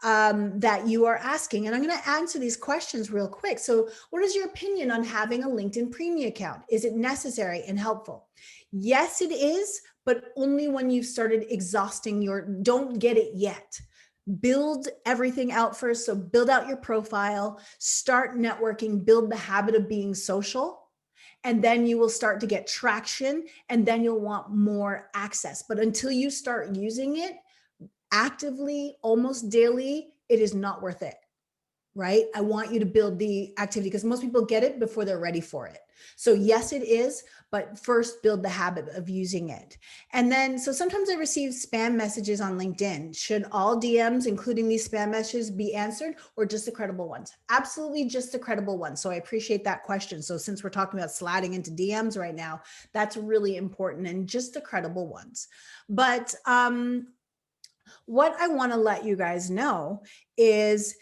that you are asking. And I'm going to answer these questions real quick. So what is your opinion on having a LinkedIn Premium account? Is it necessary and helpful? Yes, it is, but only when you've started exhausting don't get it yet. Build everything out first. So build out your profile, start networking, build the habit of being social. And then you will start to get traction, and then you'll want more access. But until you start using it actively, almost daily, it is not worth it, right? I want you to build the activity because most people get it before they're ready for it. So yes, it is, but first build the habit of using it. And then, so sometimes I receive spam messages on LinkedIn. Should all DMs, including these spam messages, be answered or just the credible ones? Absolutely just the credible ones. So I appreciate that question. So since we're talking about sliding into DMs right now, that's really important, and just the credible ones. But what I want to let you guys know is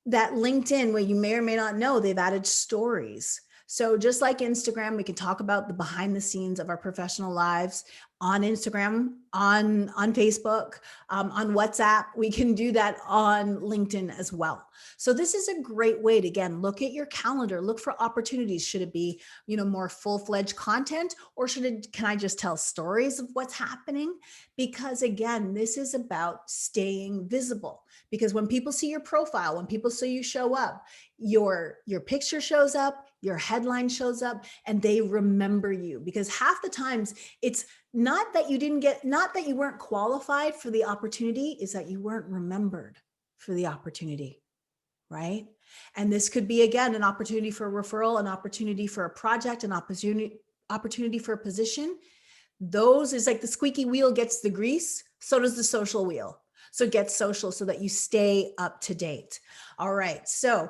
that LinkedIn, where you may or may not know, they've added stories. So just like Instagram, we can talk about the behind the scenes of our professional lives on Instagram, on Facebook, on WhatsApp. We can do that on LinkedIn as well. So this is a great way to, again, look at your calendar, look for opportunities. Should it be, more full-fledged content, or can I just tell stories of what's happening? Because again, this is about staying visible. Because when people see your profile, when people see you show up, your picture shows up, your headline shows up, and they remember you. Because half the times it's not that you weren't qualified for the opportunity, is that you weren't remembered for the opportunity, right? And this could be, again, an opportunity for a referral, an opportunity for a project, an opportunity for a position. Those is like the squeaky wheel gets the grease, so does the social wheel. So get social so that you stay up to date. All right. So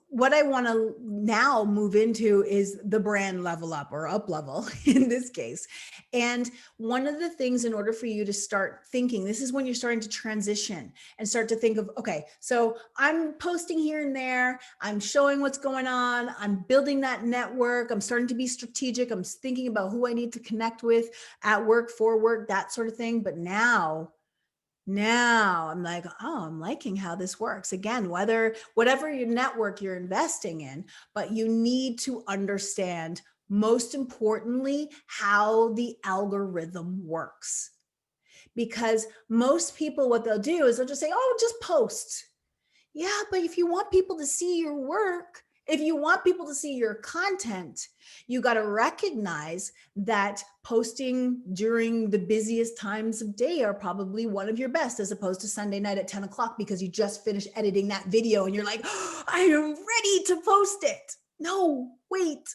what I want to now move into is the brand level up, or up level in this case. And one of the things, in order for you to start thinking, this is when you're starting to transition and start to think of, okay, so I'm posting here and there, I'm showing what's going on, I'm building that network, I'm starting to be strategic, I'm thinking about who I need to connect with at work, for work, that sort of thing. But now I'm like, oh, I'm liking how this works. Again, whatever your network you're investing in, but you need to understand, most importantly, how the algorithm works. Because most people, what they'll do is they'll just say, oh, just post. Yeah, but if you want people to see your work, if you want people to see your content, you got to recognize that posting during the busiest times of day are probably one of your best, as opposed to Sunday night at 10 o'clock because you just finished editing that video and you're like, oh, I am ready to post it. No, wait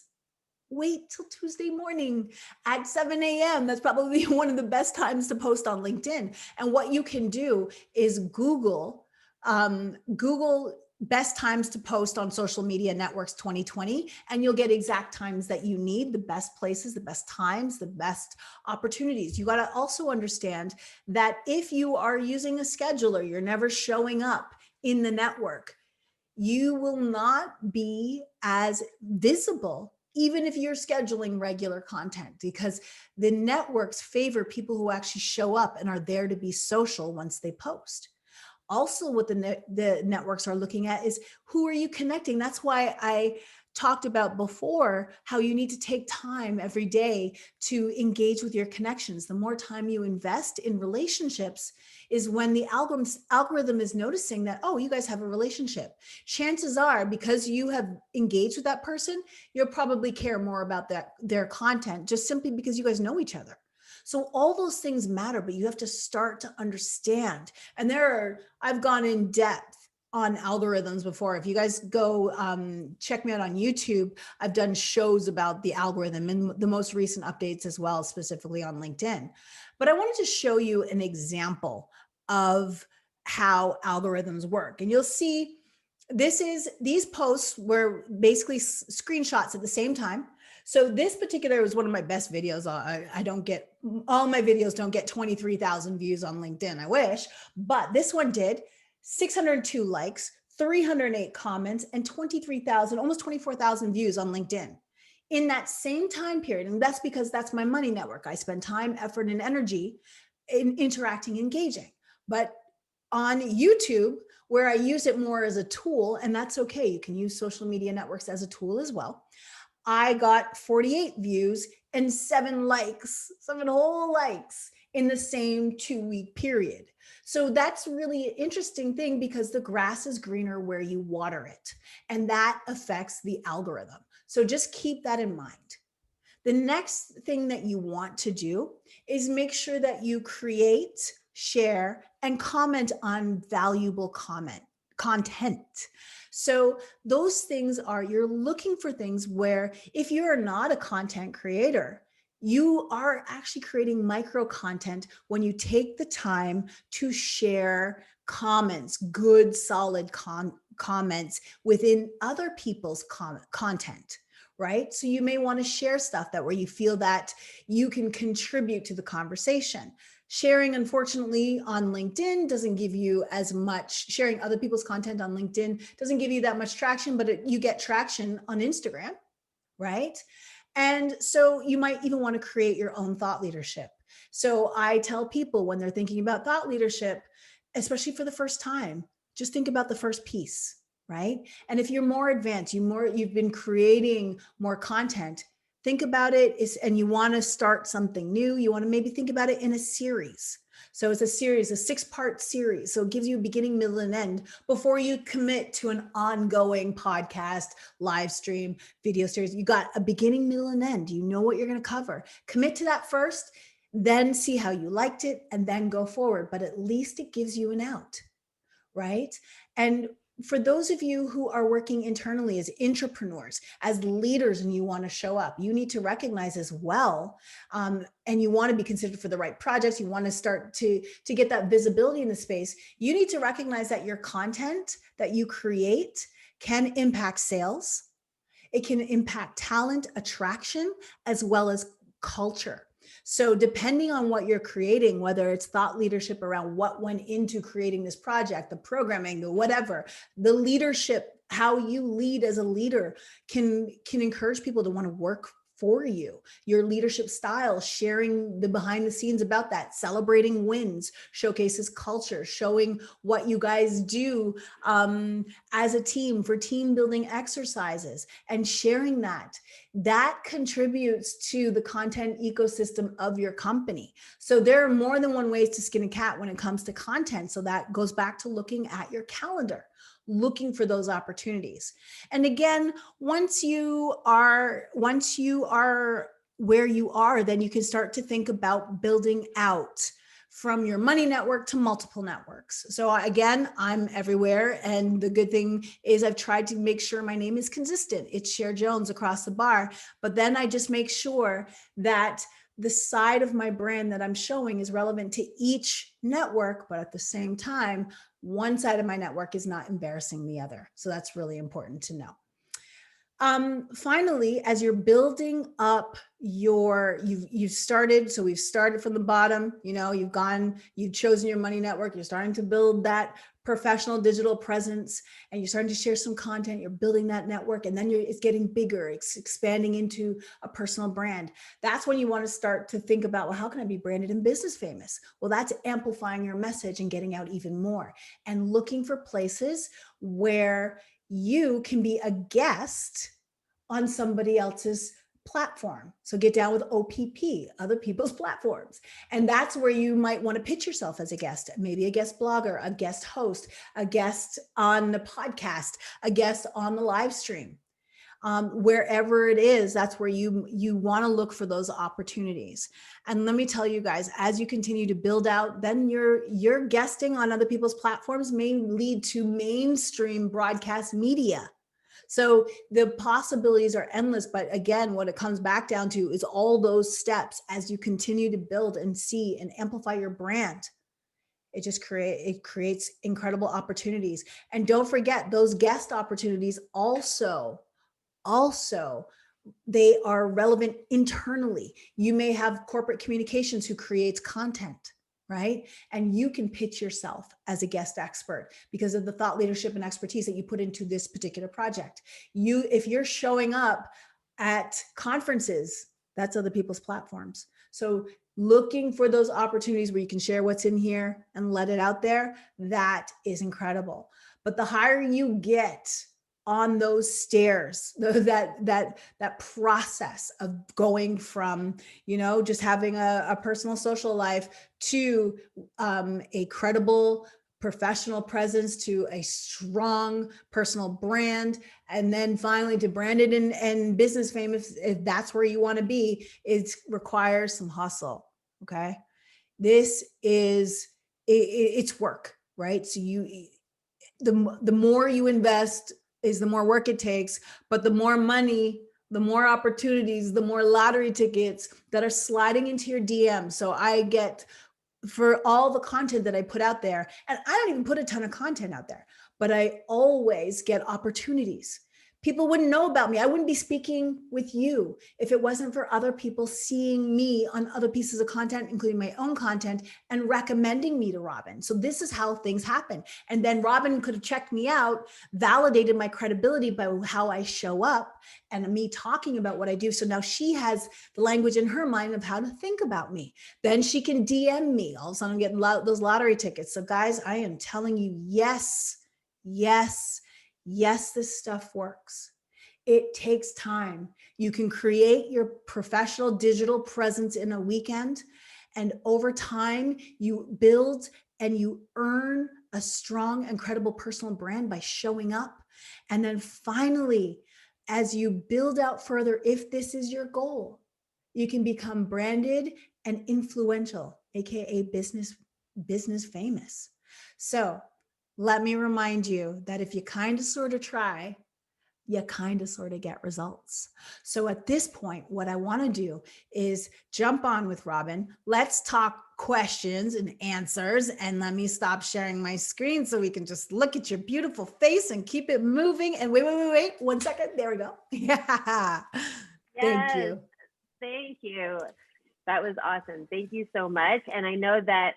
till Tuesday morning at 7 a.m. That's probably one of the best times to post on LinkedIn. And what you can do is Google best times to post on social media networks 2020, and you'll get exact times that you need, the best places, the best times, the best opportunities. You got to also understand that if you are using a scheduler, you're never showing up in the network, you will not be as visible, even if you're scheduling regular content, because the networks favor people who actually show up and are there to be social once they post. Also, what the networks are looking at is, who are you connecting? That's why I talked about before how you need to take time every day to engage with your connections. The more time you invest in relationships is when the algorithm is noticing that, oh, you guys have a relationship. Chances are, because you have engaged with that person, you'll probably care more about their content, just simply because you guys know each other. So all those things matter, but you have to start to understand. And I've gone in depth on algorithms before. If you guys go check me out on YouTube, I've done shows about the algorithm and the most recent updates as well, specifically on LinkedIn. But I wanted to show you an example of how algorithms work. And you'll see these posts were basically screenshots at the same time. So this particular was one of my best videos. All my videos don't get 23,000 views on LinkedIn. I wish, but this one did. 602 likes, 308 comments, and 23,000, almost 24,000 views on LinkedIn in that same time period. And that's because that's my money network. I spend time, effort, and energy in interacting, engaging. But on YouTube, where I use it more as a tool, and that's okay. You can use social media networks as a tool as well. I got 48 views and 7 whole likes in the same 2-week period. So that's really an interesting thing, because the grass is greener where you water it, and that affects the algorithm. So just keep that in mind. The next thing that you want to do is make sure that you create, share, and comment on valuable content. So those things are, you're looking for things where if you're not a content creator, you are actually creating micro content when you take the time to share comments, good, solid comments within other people's content, right? So you may want to share stuff that where you feel that you can contribute to the conversation. Sharing, unfortunately, on LinkedIn doesn't give you as much, sharing other people's content on LinkedIn doesn't give you that much traction, but you get traction on Instagram, right? And so you might even want to create your own thought leadership. So I tell people when they're thinking about thought leadership, especially for the first time, just think about the first piece, right? And if you're more advanced, you've been creating more content, think about it and you want to start something new, you want to maybe think about it in a series. So it's a series, a 6-part series. So it gives you a beginning, middle, and end before you commit to an ongoing podcast, live stream, video series. You got a beginning, middle, and end. You know what you're going to cover. Commit to that first, then see how you liked it, and then go forward. But at least it gives you an out, right? And for those of you who are working internally as entrepreneurs, as leaders, and you want to show up, you need to recognize as well, and you want to be considered for the right projects, you want to start to get that visibility in the space, you need to recognize that your content that you create can impact sales, it can impact talent attraction, as well as culture. So depending on what you're creating, whether it's thought leadership around what went into creating this project, the programming, the whatever, the leadership, how you lead as a leader can encourage people to want to work for you. Your leadership style, sharing the behind the scenes about that, celebrating wins, showcases culture, showing what you guys do as a team for team building exercises, and sharing that contributes to the content ecosystem of your company. So there are more than one ways to skin a cat when it comes to content. So that goes back to looking at your calendar, looking for those opportunities. And again, once you are where you are, then you can start to think about building out from your money network to multiple networks. So again, I'm everywhere. And the good thing is I've tried to make sure my name is consistent. It's Cher Jones across the bar. But then I just make sure that the side of my brand that I'm showing is relevant to each network, but at the same time, one side of my network is not embarrassing the other. So that's really important to know. Finally, as you're building up you've started, so we've started from the bottom, you've chosen your money network, you're starting to build that professional digital presence, and you're starting to share some content, you're building that network, and then it's getting bigger, it's expanding into a personal brand. That's when you want to start to think about, well, how can I be branded and business famous? Well, that's amplifying your message and getting out even more, and looking for places where you can be a guest on somebody else's platform. So get down with OPP, other people's platforms. And that's where you might want to pitch yourself as a guest, maybe a guest blogger, a guest host, a guest on the podcast, a guest on the live stream. Wherever it is, that's where you want to look for those opportunities. And let me tell you guys, as you continue to build out, then your guesting on other people's platforms may lead to mainstream broadcast media. So the possibilities are endless. But again, what it comes back down to is all those steps as you continue to build and see and amplify your brand. It creates incredible opportunities. And don't forget, those guest opportunities also they are relevant internally. You may have corporate communications who creates content, right? And you can pitch yourself as a guest expert because of the thought leadership and expertise that you put into this particular project. If you're showing up at conferences, that's other people's platforms. So looking for those opportunities where you can share what's in here and let it out there, that is incredible. But the higher you get on those stairs, that process of going from, just having a personal social life to a credible professional presence, to a strong personal brand, and then finally to branded and business famous, if that's where you want to be, it requires some hustle. Okay. This is, it's work, right? So the more you invest is the more work it takes, but the more money, the more opportunities, the more lottery tickets that are sliding into your DM. So I get, for all the content that I put out there, and I don't even put a ton of content out there, but I always get opportunities. People wouldn't know about me. I wouldn't be speaking with you if it wasn't for other people seeing me on other pieces of content, including my own content, and recommending me to Robin. So this is how things happen. And then Robin could have checked me out, validated my credibility by how I show up and me talking about what I do. So now she has the language in her mind of how to think about me. Then she can DM me. All of a sudden I'm getting those lottery tickets. So guys, I am telling you, yes, yes, yes, this stuff works. It takes time. You can create your professional digital presence in a weekend, and over time you build and you earn a strong and credible personal brand by showing up. And then finally, as you build out further, if this is your goal, you can become branded and influential, aka business famous. So let me remind you that if you kind of sort of try, you kind of sort of get results. So at this point, what I want to do is jump on with Robin. Let's talk questions and answers. And let me stop sharing my screen so we can just look at your beautiful face and keep it moving. And wait, 1 second. There we go. Yeah. Thank Yes, you. thank you. That was awesome. Thank you so much. And I know that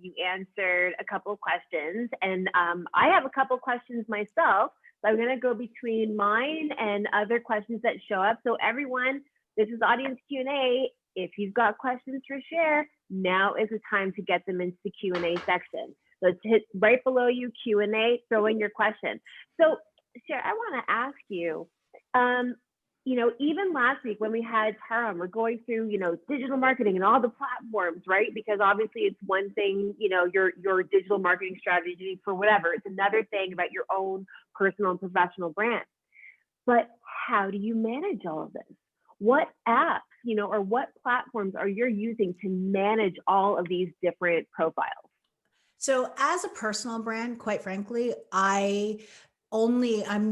you answered a couple of questions, and I have a couple of questions myself. So I'm going to go between mine and other questions that show up. So everyone, this is audience Q&A. If you've got questions for share, now is the time to get them into the Q&A section. So it's hit right below you, Q&A, throw in your question. So Cher, I want to ask you, even last week when we had Tara, we're going through, digital marketing and all the platforms, right? Because obviously it's one thing, your digital marketing strategy for whatever. It's another thing about your own personal and professional brand. But how do you manage all of this? What apps, or what platforms are you using to manage all of these different profiles? So as a personal brand, quite frankly, I'm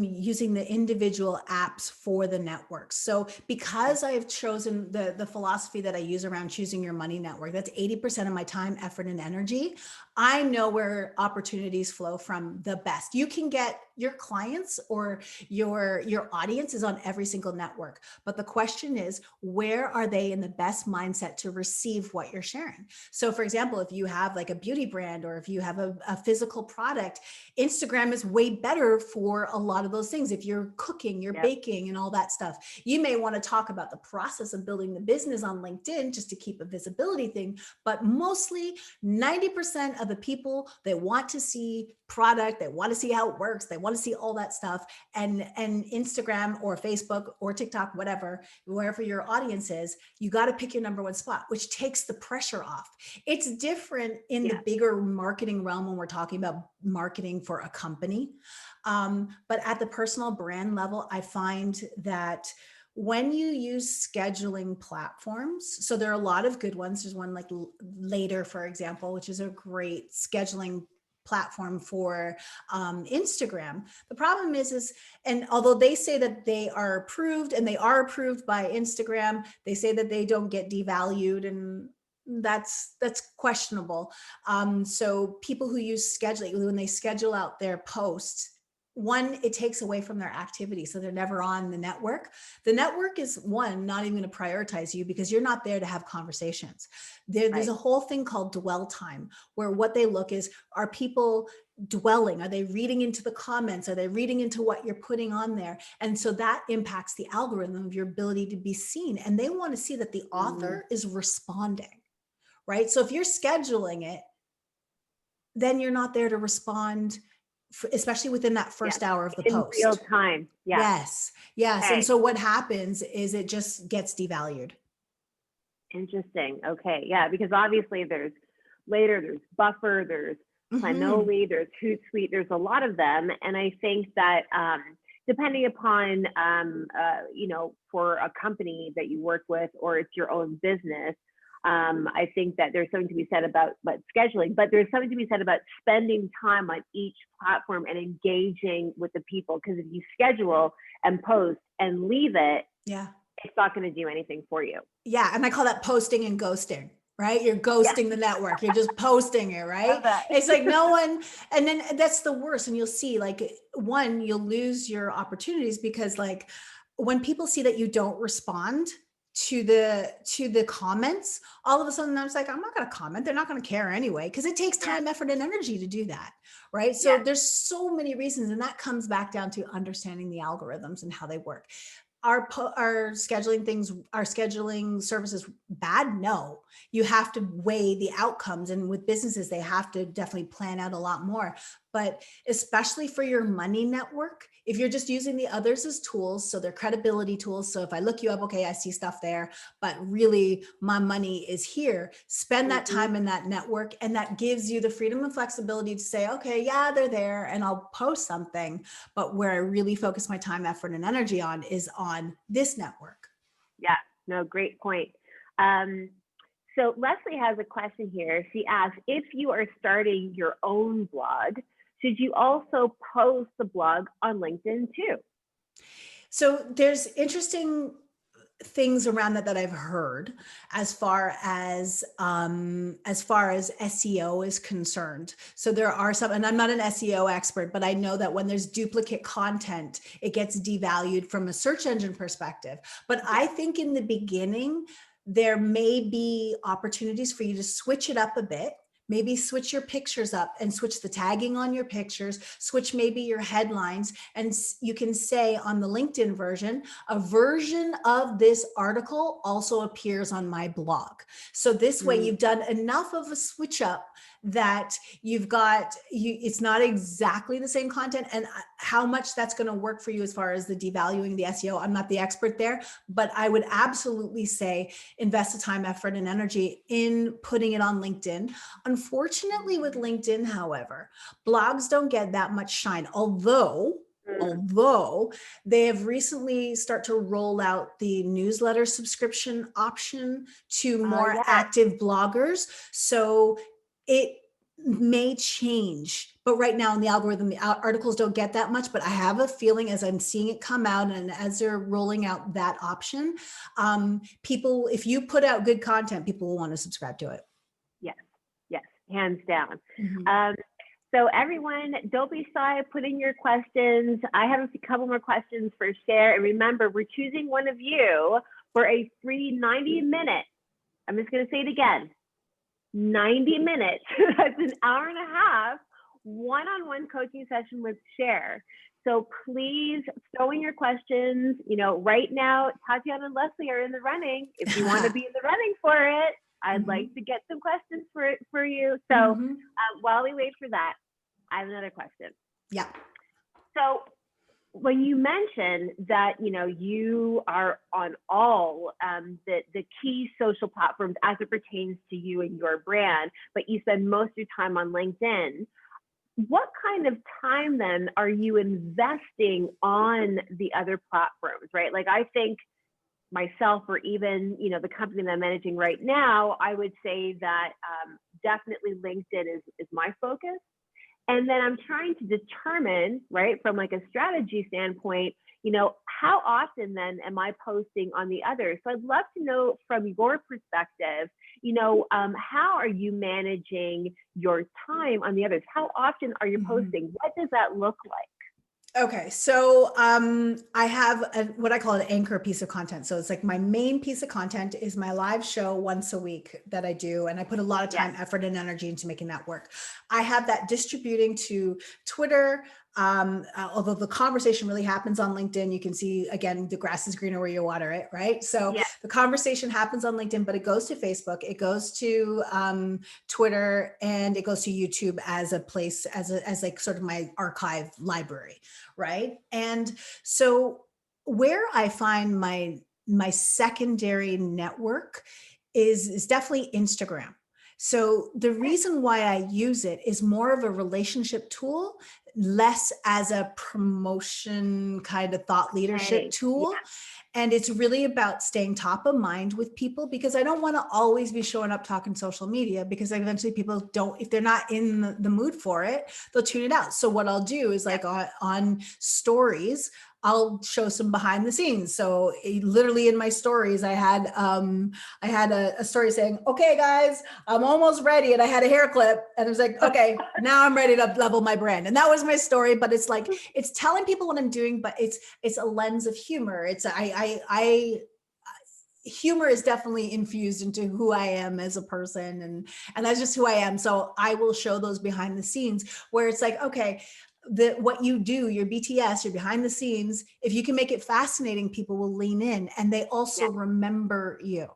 using the individual apps for the networks. So because I have chosen the philosophy that I use around choosing your money network, that's 80% of my time, effort, and energy. I know where opportunities flow from the best. You can get your clients or your audience is on every single network. But the question is, where are they in the best mindset to receive what you're sharing? So for example, if you have like a beauty brand or if you have a physical product, Instagram is way better for a lot of those things. If you're cooking, you're baking and all that stuff, you may want to talk about the process of building the business on LinkedIn just to keep a visibility thing. But mostly 90% of the people, they want to see product, they want to see how it works, they want to see all that stuff. And Instagram or Facebook or TikTok, whatever, wherever your audience is, you got to pick your number one spot, which takes the pressure off. It's different in the bigger marketing realm when we're talking about marketing for a company. But at the personal brand level, I find that when you use scheduling platforms, so there are a lot of good ones. There's one like Later, for example, which is a great scheduling platform for Instagram. The problem is, and although they say that they are approved and they are approved by Instagram, they say that they don't get devalued, and that's questionable. So people who use scheduling, when they schedule out their posts, one, it takes away from their activity. So they're never on the network. The network is not even going to prioritize you because you're not there to have conversations. There's a whole thing called dwell time, where what they look is, are people dwelling? Are they reading into the comments? Are they reading into what you're putting on there? And so that impacts the algorithm of your ability to be seen. And they want to see that the author is responding, right? So if you're scheduling it, then you're not there to respond, especially within that first hour of the post. In real time. Yes. Okay. And so what happens is it just gets devalued. Interesting. Okay. Yeah. Because obviously there's Later, there's Buffer, there's Planoly, there's Hootsuite, there's a lot of them. And I think that depending upon, for a company that you work with or it's your own business, I think that there's something to be said about scheduling, but there's something to be said about spending time on each platform and engaging with the people. Because if you schedule and post and leave it, Yeah. it's not going to do anything for you. Yeah. And I call that posting and ghosting, right? You're ghosting the network. You're just posting it, right? It's like no one, and then that's the worst. And you'll see, like, one, you'll lose your opportunities because, like, when people see that you don't respond to the comments, all of a sudden I was like, I'm not going to comment. They're not going to care anyway, because it takes time, effort, and energy to do that, right? So there's so many reasons, and that comes back down to understanding the algorithms and how they work. Are scheduling services bad? No. You have to weigh the outcomes, and with businesses, they have to definitely plan out a lot more. But especially for your money network, if you're just using the others as tools, so they're credibility tools. So if I look you up, okay, I see stuff there, but really my money is here. Spend that time in that network, and that gives you the freedom and flexibility to say, okay, yeah, they're there, and I'll post something. But where I really focus my time, effort, and energy on is on this network. Yeah, no, great point. So Leslie has a question here. She asks, if you are starting your own blog, should you also post the blog on LinkedIn too? So there's interesting things around that I've heard as far as SEO is concerned. So there are some, and I'm not an SEO expert, but I know that when there's duplicate content, it gets devalued from a search engine perspective. But I think in the beginning, there may be opportunities for you to switch it up a bit. Maybe switch your pictures up and switch the tagging on your pictures, switch maybe your headlines. And you can say on the LinkedIn version, a version of this article also appears on my blog. So this way you've done enough of a switch up that it's not exactly the same content. And how much that's going to work for you as far as the devaluing the SEO, I'm not the expert there, but I would absolutely say invest the time, effort, and energy in putting it on LinkedIn. Unfortunately, with LinkedIn, however, blogs don't get that much shine, although they have recently started to roll out the newsletter subscription option to more active bloggers. So it may change, but right now in the algorithm, the articles don't get that much, but I have a feeling as I'm seeing it come out and as they're rolling out that option, people, if you put out good content, people will want to subscribe to it. Yes, hands down. So everyone, don't be shy, put in your questions. I have a couple more questions for Cher. And remember, we're choosing one of you for a free 90-minute, I'm just going to say it again, 90 minutes, that's an hour and a half, one-on-one coaching session with Cher. So please throw in your questions. Right now, Tatiana and Leslie are in the running. If you want to be in the running for it, I'd like to get some questions for you. So while we wait for that, I have another question. Yeah. So when you mentioned that, you are on all the key social platforms as it pertains to you and your brand, but you spend most of your time on LinkedIn, what kind of time then are you investing on the other platforms, right? Like I think myself, or even, the company that I'm managing right now, I would say that definitely LinkedIn is my focus. And then I'm trying to determine, right, from like a strategy standpoint, how often then am I posting on the others? So I'd love to know from your perspective, how are you managing your time on the others? How often are you posting? What does that look like? Okay, so I have what I call an anchor piece of content. So it's like my main piece of content is my live show once a week that I do. And I put a lot of time, effort, and energy into making that work. I have that distributing to Twitter. Although the conversation really happens on LinkedIn, you can see, again, the grass is greener where you water it, right? So the conversation happens on LinkedIn, but it goes to Facebook, it goes to Twitter, and it goes to YouTube as a place, as like sort of my archive library, right? And so where I find my secondary network is definitely Instagram. So the reason why I use it is more of a relationship tool, less as a promotion kind of thought leadership tool. And it's really about staying top of mind with people, because I don't want to always be showing up talking social media, because eventually people don't, if they're not in the mood for it, they'll tune it out. So what I'll do is like on stories, I'll show some behind the scenes. So literally in my stories, I had a story saying, okay, guys, I'm almost ready. And I had a hair clip and I was like, okay, now I'm ready to level my brand. And that was my story, but it's like, it's telling people what I'm doing, but it's a lens of humor. Humor is definitely infused into who I am as a person. And that's just who I am. So I will show those behind the scenes where it's like, okay, what you do, your BTS, your behind the scenes, if you can make it fascinating, people will lean in and they also remember you.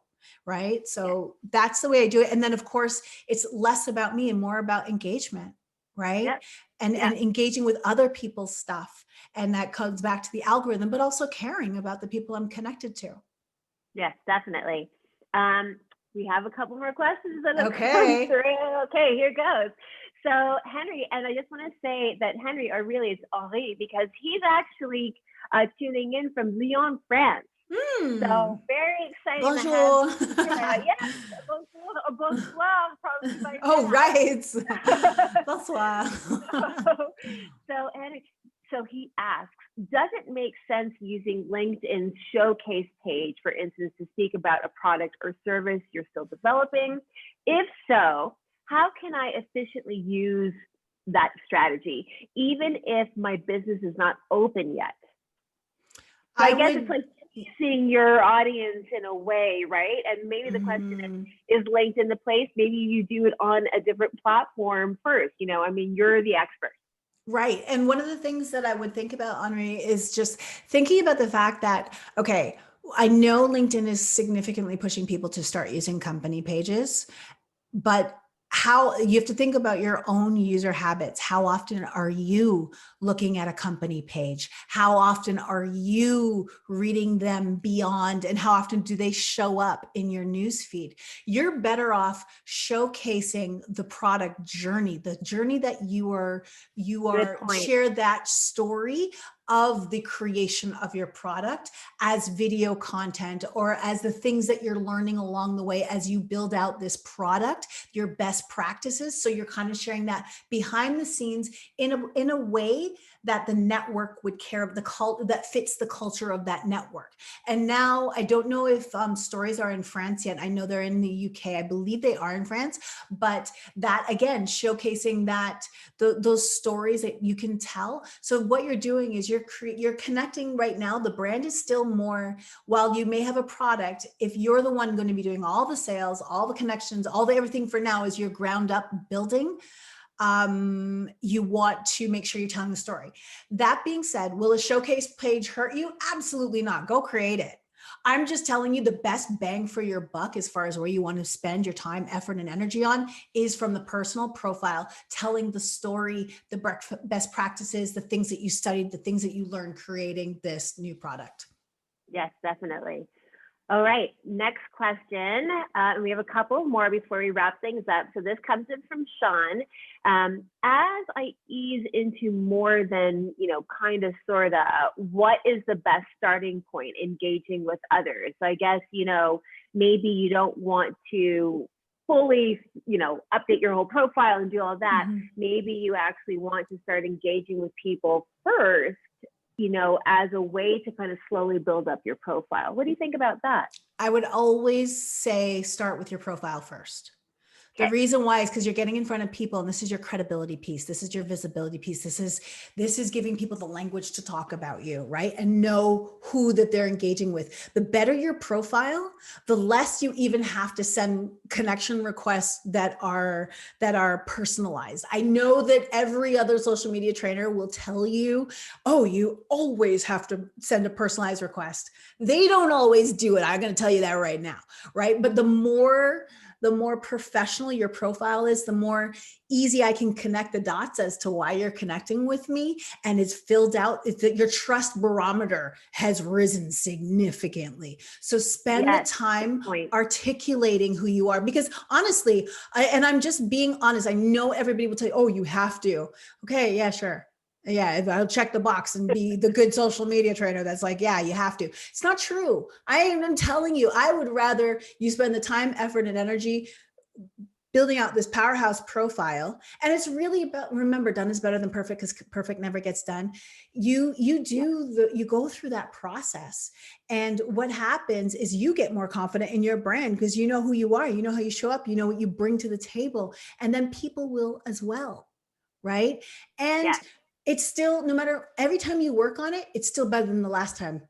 Right. So that's the way I do it. And then of course it's less about me and more about engagement. Right. And engaging with other people's stuff. And that comes back to the algorithm, but also caring about the people I'm connected to. Yes, definitely. We have a couple more questions that have come through. Okay, here goes. So Henry, and I just want to say that Henry, or really it's Henri, because he's actually tuning in from Lyon, France. So very exciting. Bonjour. Yes, bonjour, bonsoir, probably by now. Oh, right. Bonsoir. So Henry, so he asks, does it make sense using LinkedIn's showcase page, for instance, to speak about a product or service you're still developing? If so, how can I efficiently use that strategy, even if my business is not open yet? So I guess it's like seeing your audience in a way, right? And maybe the question is LinkedIn the place? Maybe you do it on a different platform first. You know, I mean, you're the expert. Right. And one of the things that I would think about, Henri, is just thinking about the fact that, okay, I know LinkedIn is significantly pushing people to start using company pages, but how you have to think about your own user habits. How often are you looking at a company page? How often are you reading them beyond, and how often do they show up in your newsfeed? You're better off showcasing the product journey, the journey that you are share that story of the creation of your product as video content, or as the things that you're learning along the way as you build out this product, your best practices. So you're kind of sharing that behind the scenes in a way that the network would care of, that fits the culture of that network. And now I don't know if stories are in France yet. I know they're in the UK. I believe they are in France, but that again, showcasing that those stories that you can tell. So what you're doing is you're connecting right now. The brand is still more, while you may have a product, if you're the one going to be doing all the sales, all the connections, all the everything for now is your ground up building, you want to make sure you're telling the story. That being said, will a showcase page hurt you? Absolutely not. Go create it. I'm just telling you the best bang for your buck as far as where you want to spend your time, effort, and energy on is from the personal profile, telling the story, the best practices, the things that you studied, the things that you learned creating this new product. Yes, definitely. All right, next question. And we have a couple more before we wrap things up. So this comes in from Sean. As I ease into more than, kind of, sort of, what is the best starting point engaging with others? So I guess, maybe you don't want to fully, update your whole profile and do all that. Mm-hmm. Maybe you actually want to start engaging with people first, as a way to kind of slowly build up your profile. What do you think about that? I would always say start with your profile first. The reason why is because you're getting in front of people, and this is your credibility piece. This is your visibility piece. This is giving people the language to talk about you, right? And know who that they're engaging with. The better your profile, the less you even have to send connection requests that are personalized. I know that every other social media trainer will tell you, oh, you always have to send a personalized request. They don't always do it. I'm going to tell you that right now, right? But the more professional your profile is, the more easy I can connect the dots as to why you're connecting with me. And it's filled out, it's that your trust barometer has risen significantly. So spend the time articulating who you are, because honestly, and I'm just being honest, I know everybody will tell you, oh, you have to. Okay, yeah, sure. Yeah, I'll check the box and be the good social media trainer that's like, yeah, you have to. It's not true. I am telling you, I would rather you spend the time, effort, and energy building out this powerhouse profile. And it's really about, remember, done is better than perfect because perfect never gets done. You go through that process. And what happens is you get more confident in your brand because you know who you are, you know how you show up, you know what you bring to the table, and then people will as well. Right. And Yes, it's still, no matter, every time you work on it, it's still better than the last time.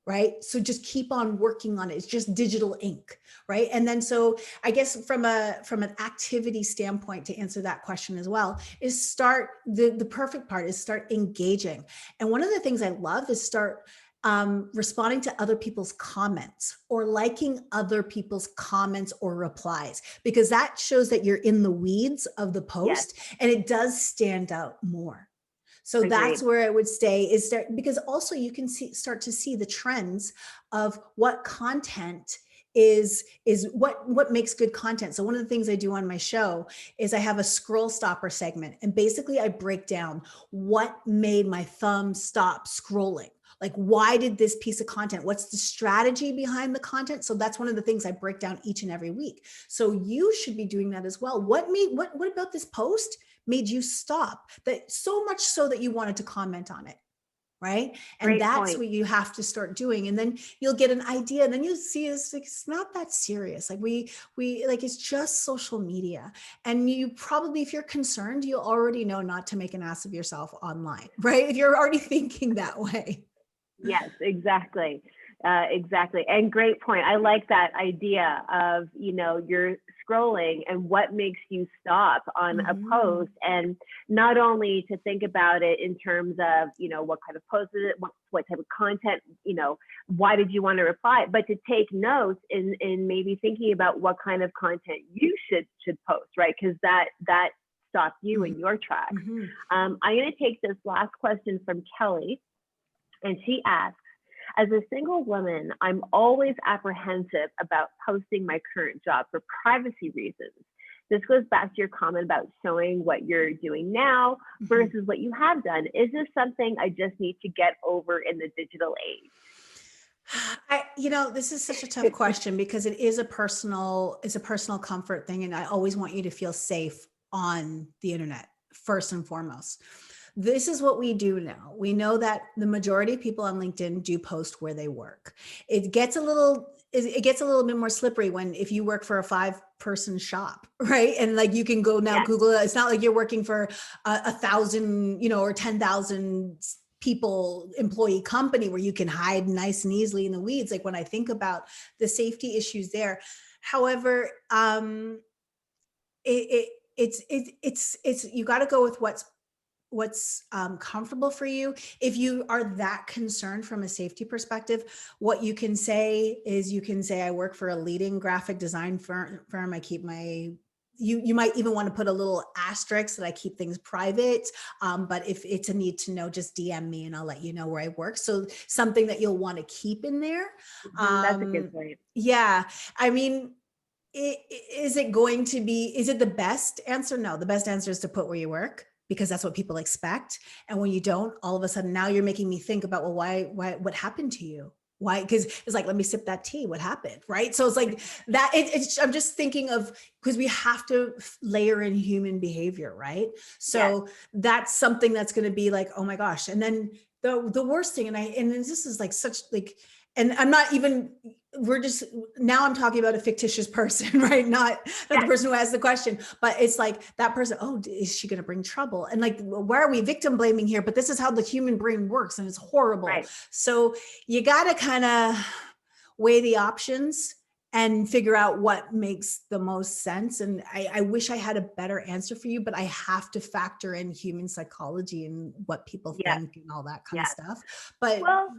Right. So just keep on working on it. It's just digital ink. Right. And then, so I guess from an activity standpoint, to answer that question as well, is start the perfect part is start engaging. And one of the things I love is start responding to other people's comments or liking other people's comments or replies, because that shows that you're in the weeds of the yes, post and it does stand out more. So that's agreed. where I would stay, is there, because also you can start to see the trends of what content is what makes good content. So one of the things I do on my show is I have a scroll stopper segment, and basically I break down what made my thumb stop scrolling. Like, why did this piece of content, what's the strategy behind the content? So that's one of the things I break down each and every week. So you should be doing that as well. What about this post made you stop, that so much so that you wanted to comment on it? Right. And Great that's point. what you have to start doing. And then you'll get an idea, and then you'll see it's not that serious. Like we like, it's just social media. And you probably, if you're concerned, you already know not to make an ass of yourself online, right? If you're already thinking that way. Yes, exactly. Exactly. And great point. I like that idea of, you're scrolling and what makes you stop on a Mhm. post, and not only to think about it in terms of, what kind of post is it, what type of content, why did you want to reply, but to take notes in maybe thinking about what kind of content you should post, right? Because that stops you Mhm. in your tracks. Mhm. I'm going to take this last question from Kelly, and she asks, as a single woman, I'm always apprehensive about posting my current job for privacy reasons. This goes back to your comment about showing what you're doing now Mhm. versus what you have done. Is this something I just need to get over in the digital This is such a tough age? question because it's a personal comfort thing. And I always want you to feel safe on the internet, first and foremost. This is what we do now. We know that the majority of people on LinkedIn do post where they work. It gets a little bit more slippery if you work for a 5-person shop, right? And like, you can go now Yes, Google it. It's not like you're working for 1,000, or 10,000 people employee company where you can hide nice and easily in the weeds. Like, when I think about the safety issues there, however, it, it's you got to go with what's comfortable for you. If you are that concerned from a safety perspective, what you can say is, you can say, I work for a leading graphic design firm. I keep my you might even want to put a little asterisk that I keep things private. But if it's a need to know, just DM me and I'll let you know where I work. So something that you'll want to keep in there. that's a good Um, point. yeah, I mean, is it the best answer? No, the best answer is to put where you work, because that's what people expect. And when you don't, all of a sudden now you're making me think about, well, why, what happened to you? Why? Because it's like, let me sip that tea. What happened? Right. So it's like that. I'm just thinking of, because we have to layer in human behavior. Right. Yes, So that's something that's going to be like, oh my gosh. And then the worst thing, and this is like such like, and I'm not even, we're just, now I'm talking about a fictitious person, right? Not the yes, person who asked the question, but it's like that person, oh, is she going to bring trouble? And like, why are we victim blaming here? But this is how the human brain works, and it's horrible. right. So you got to kind of weigh the options and figure out what makes the most sense. And I wish I had a better answer for you, but I have to factor in human psychology and what people Yes, think and all that kind of yes. stuff. But Well,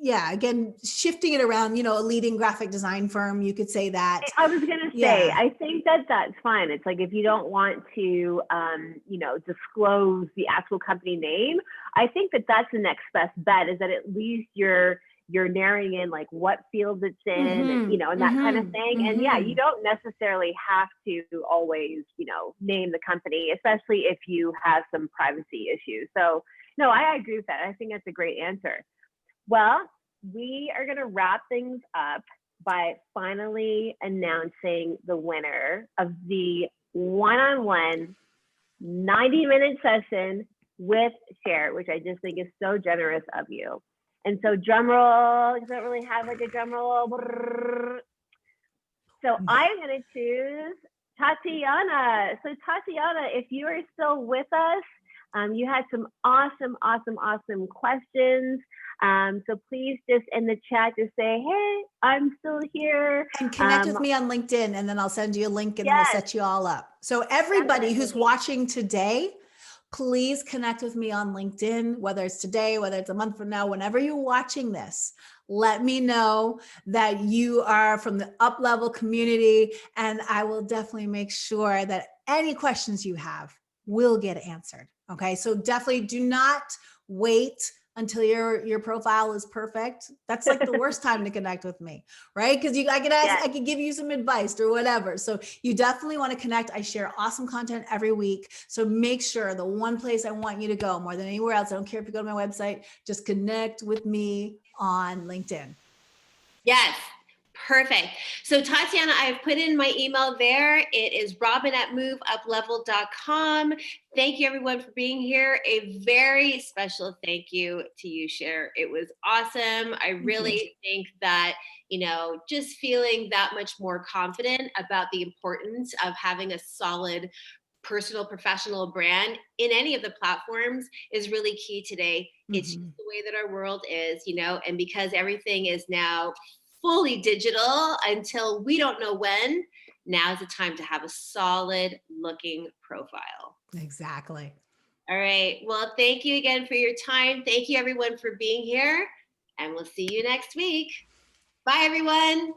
yeah, again, shifting it around, a leading graphic design firm, you could say that. I was gonna say, Yeah. I think that that's fine. It's like, if you don't want to, disclose the actual company name, I think that that's the next best bet. Is that at least you're narrowing in like what field it's in, and Mm-hmm. and that kind of Mm-hmm. thing. And yeah, you Mm-hmm. don't necessarily have to always, name the company, especially if you have some privacy issues. So No, I agree with that. I think that's a great answer. Well, we are going to wrap things up by finally announcing the winner of the one-on-one 90-minute session with Cher, which I just think is so generous of you. And so drum roll, does it really have like a drum roll? So I'm going to choose Tatiana. So Tatiana, if you are still with us, you had some awesome questions. So please just in the chat just say, hey, I'm still here. And connect with me on LinkedIn, and then I'll send you a link and Yes, we'll set you all up. So everybody who's definitely. watching today, please connect with me on LinkedIn, whether it's today, whether it's a month from now, whenever you're watching this. Let me know that you are from the Uplevel community, and I will definitely make sure that any questions you have will get answered. Okay, so definitely do not wait until your profile is perfect. That's like the worst time to connect with me, right? Because I can ask, Yes. I can give you some advice or whatever. So you definitely want to connect. I share awesome content every week. So make sure the one place I want you to go more than anywhere else, I don't care if you go to my website, just connect with me on LinkedIn. Yes. Perfect. So Tatiana, I've put in my email there. It is robin@moveuplevel.com. Thank you everyone for being here. A very special thank you to you, Cher. It was awesome. I really think that, just feeling that much more confident about the importance of having a solid personal professional brand in any of the platforms is really key today. It's just the way that our world is, and because everything is now fully digital until we don't know when, now's the time to have a solid looking profile. Exactly. All right. Well, thank you again for your time. Thank you everyone for being here, and we'll see you next week. Bye everyone.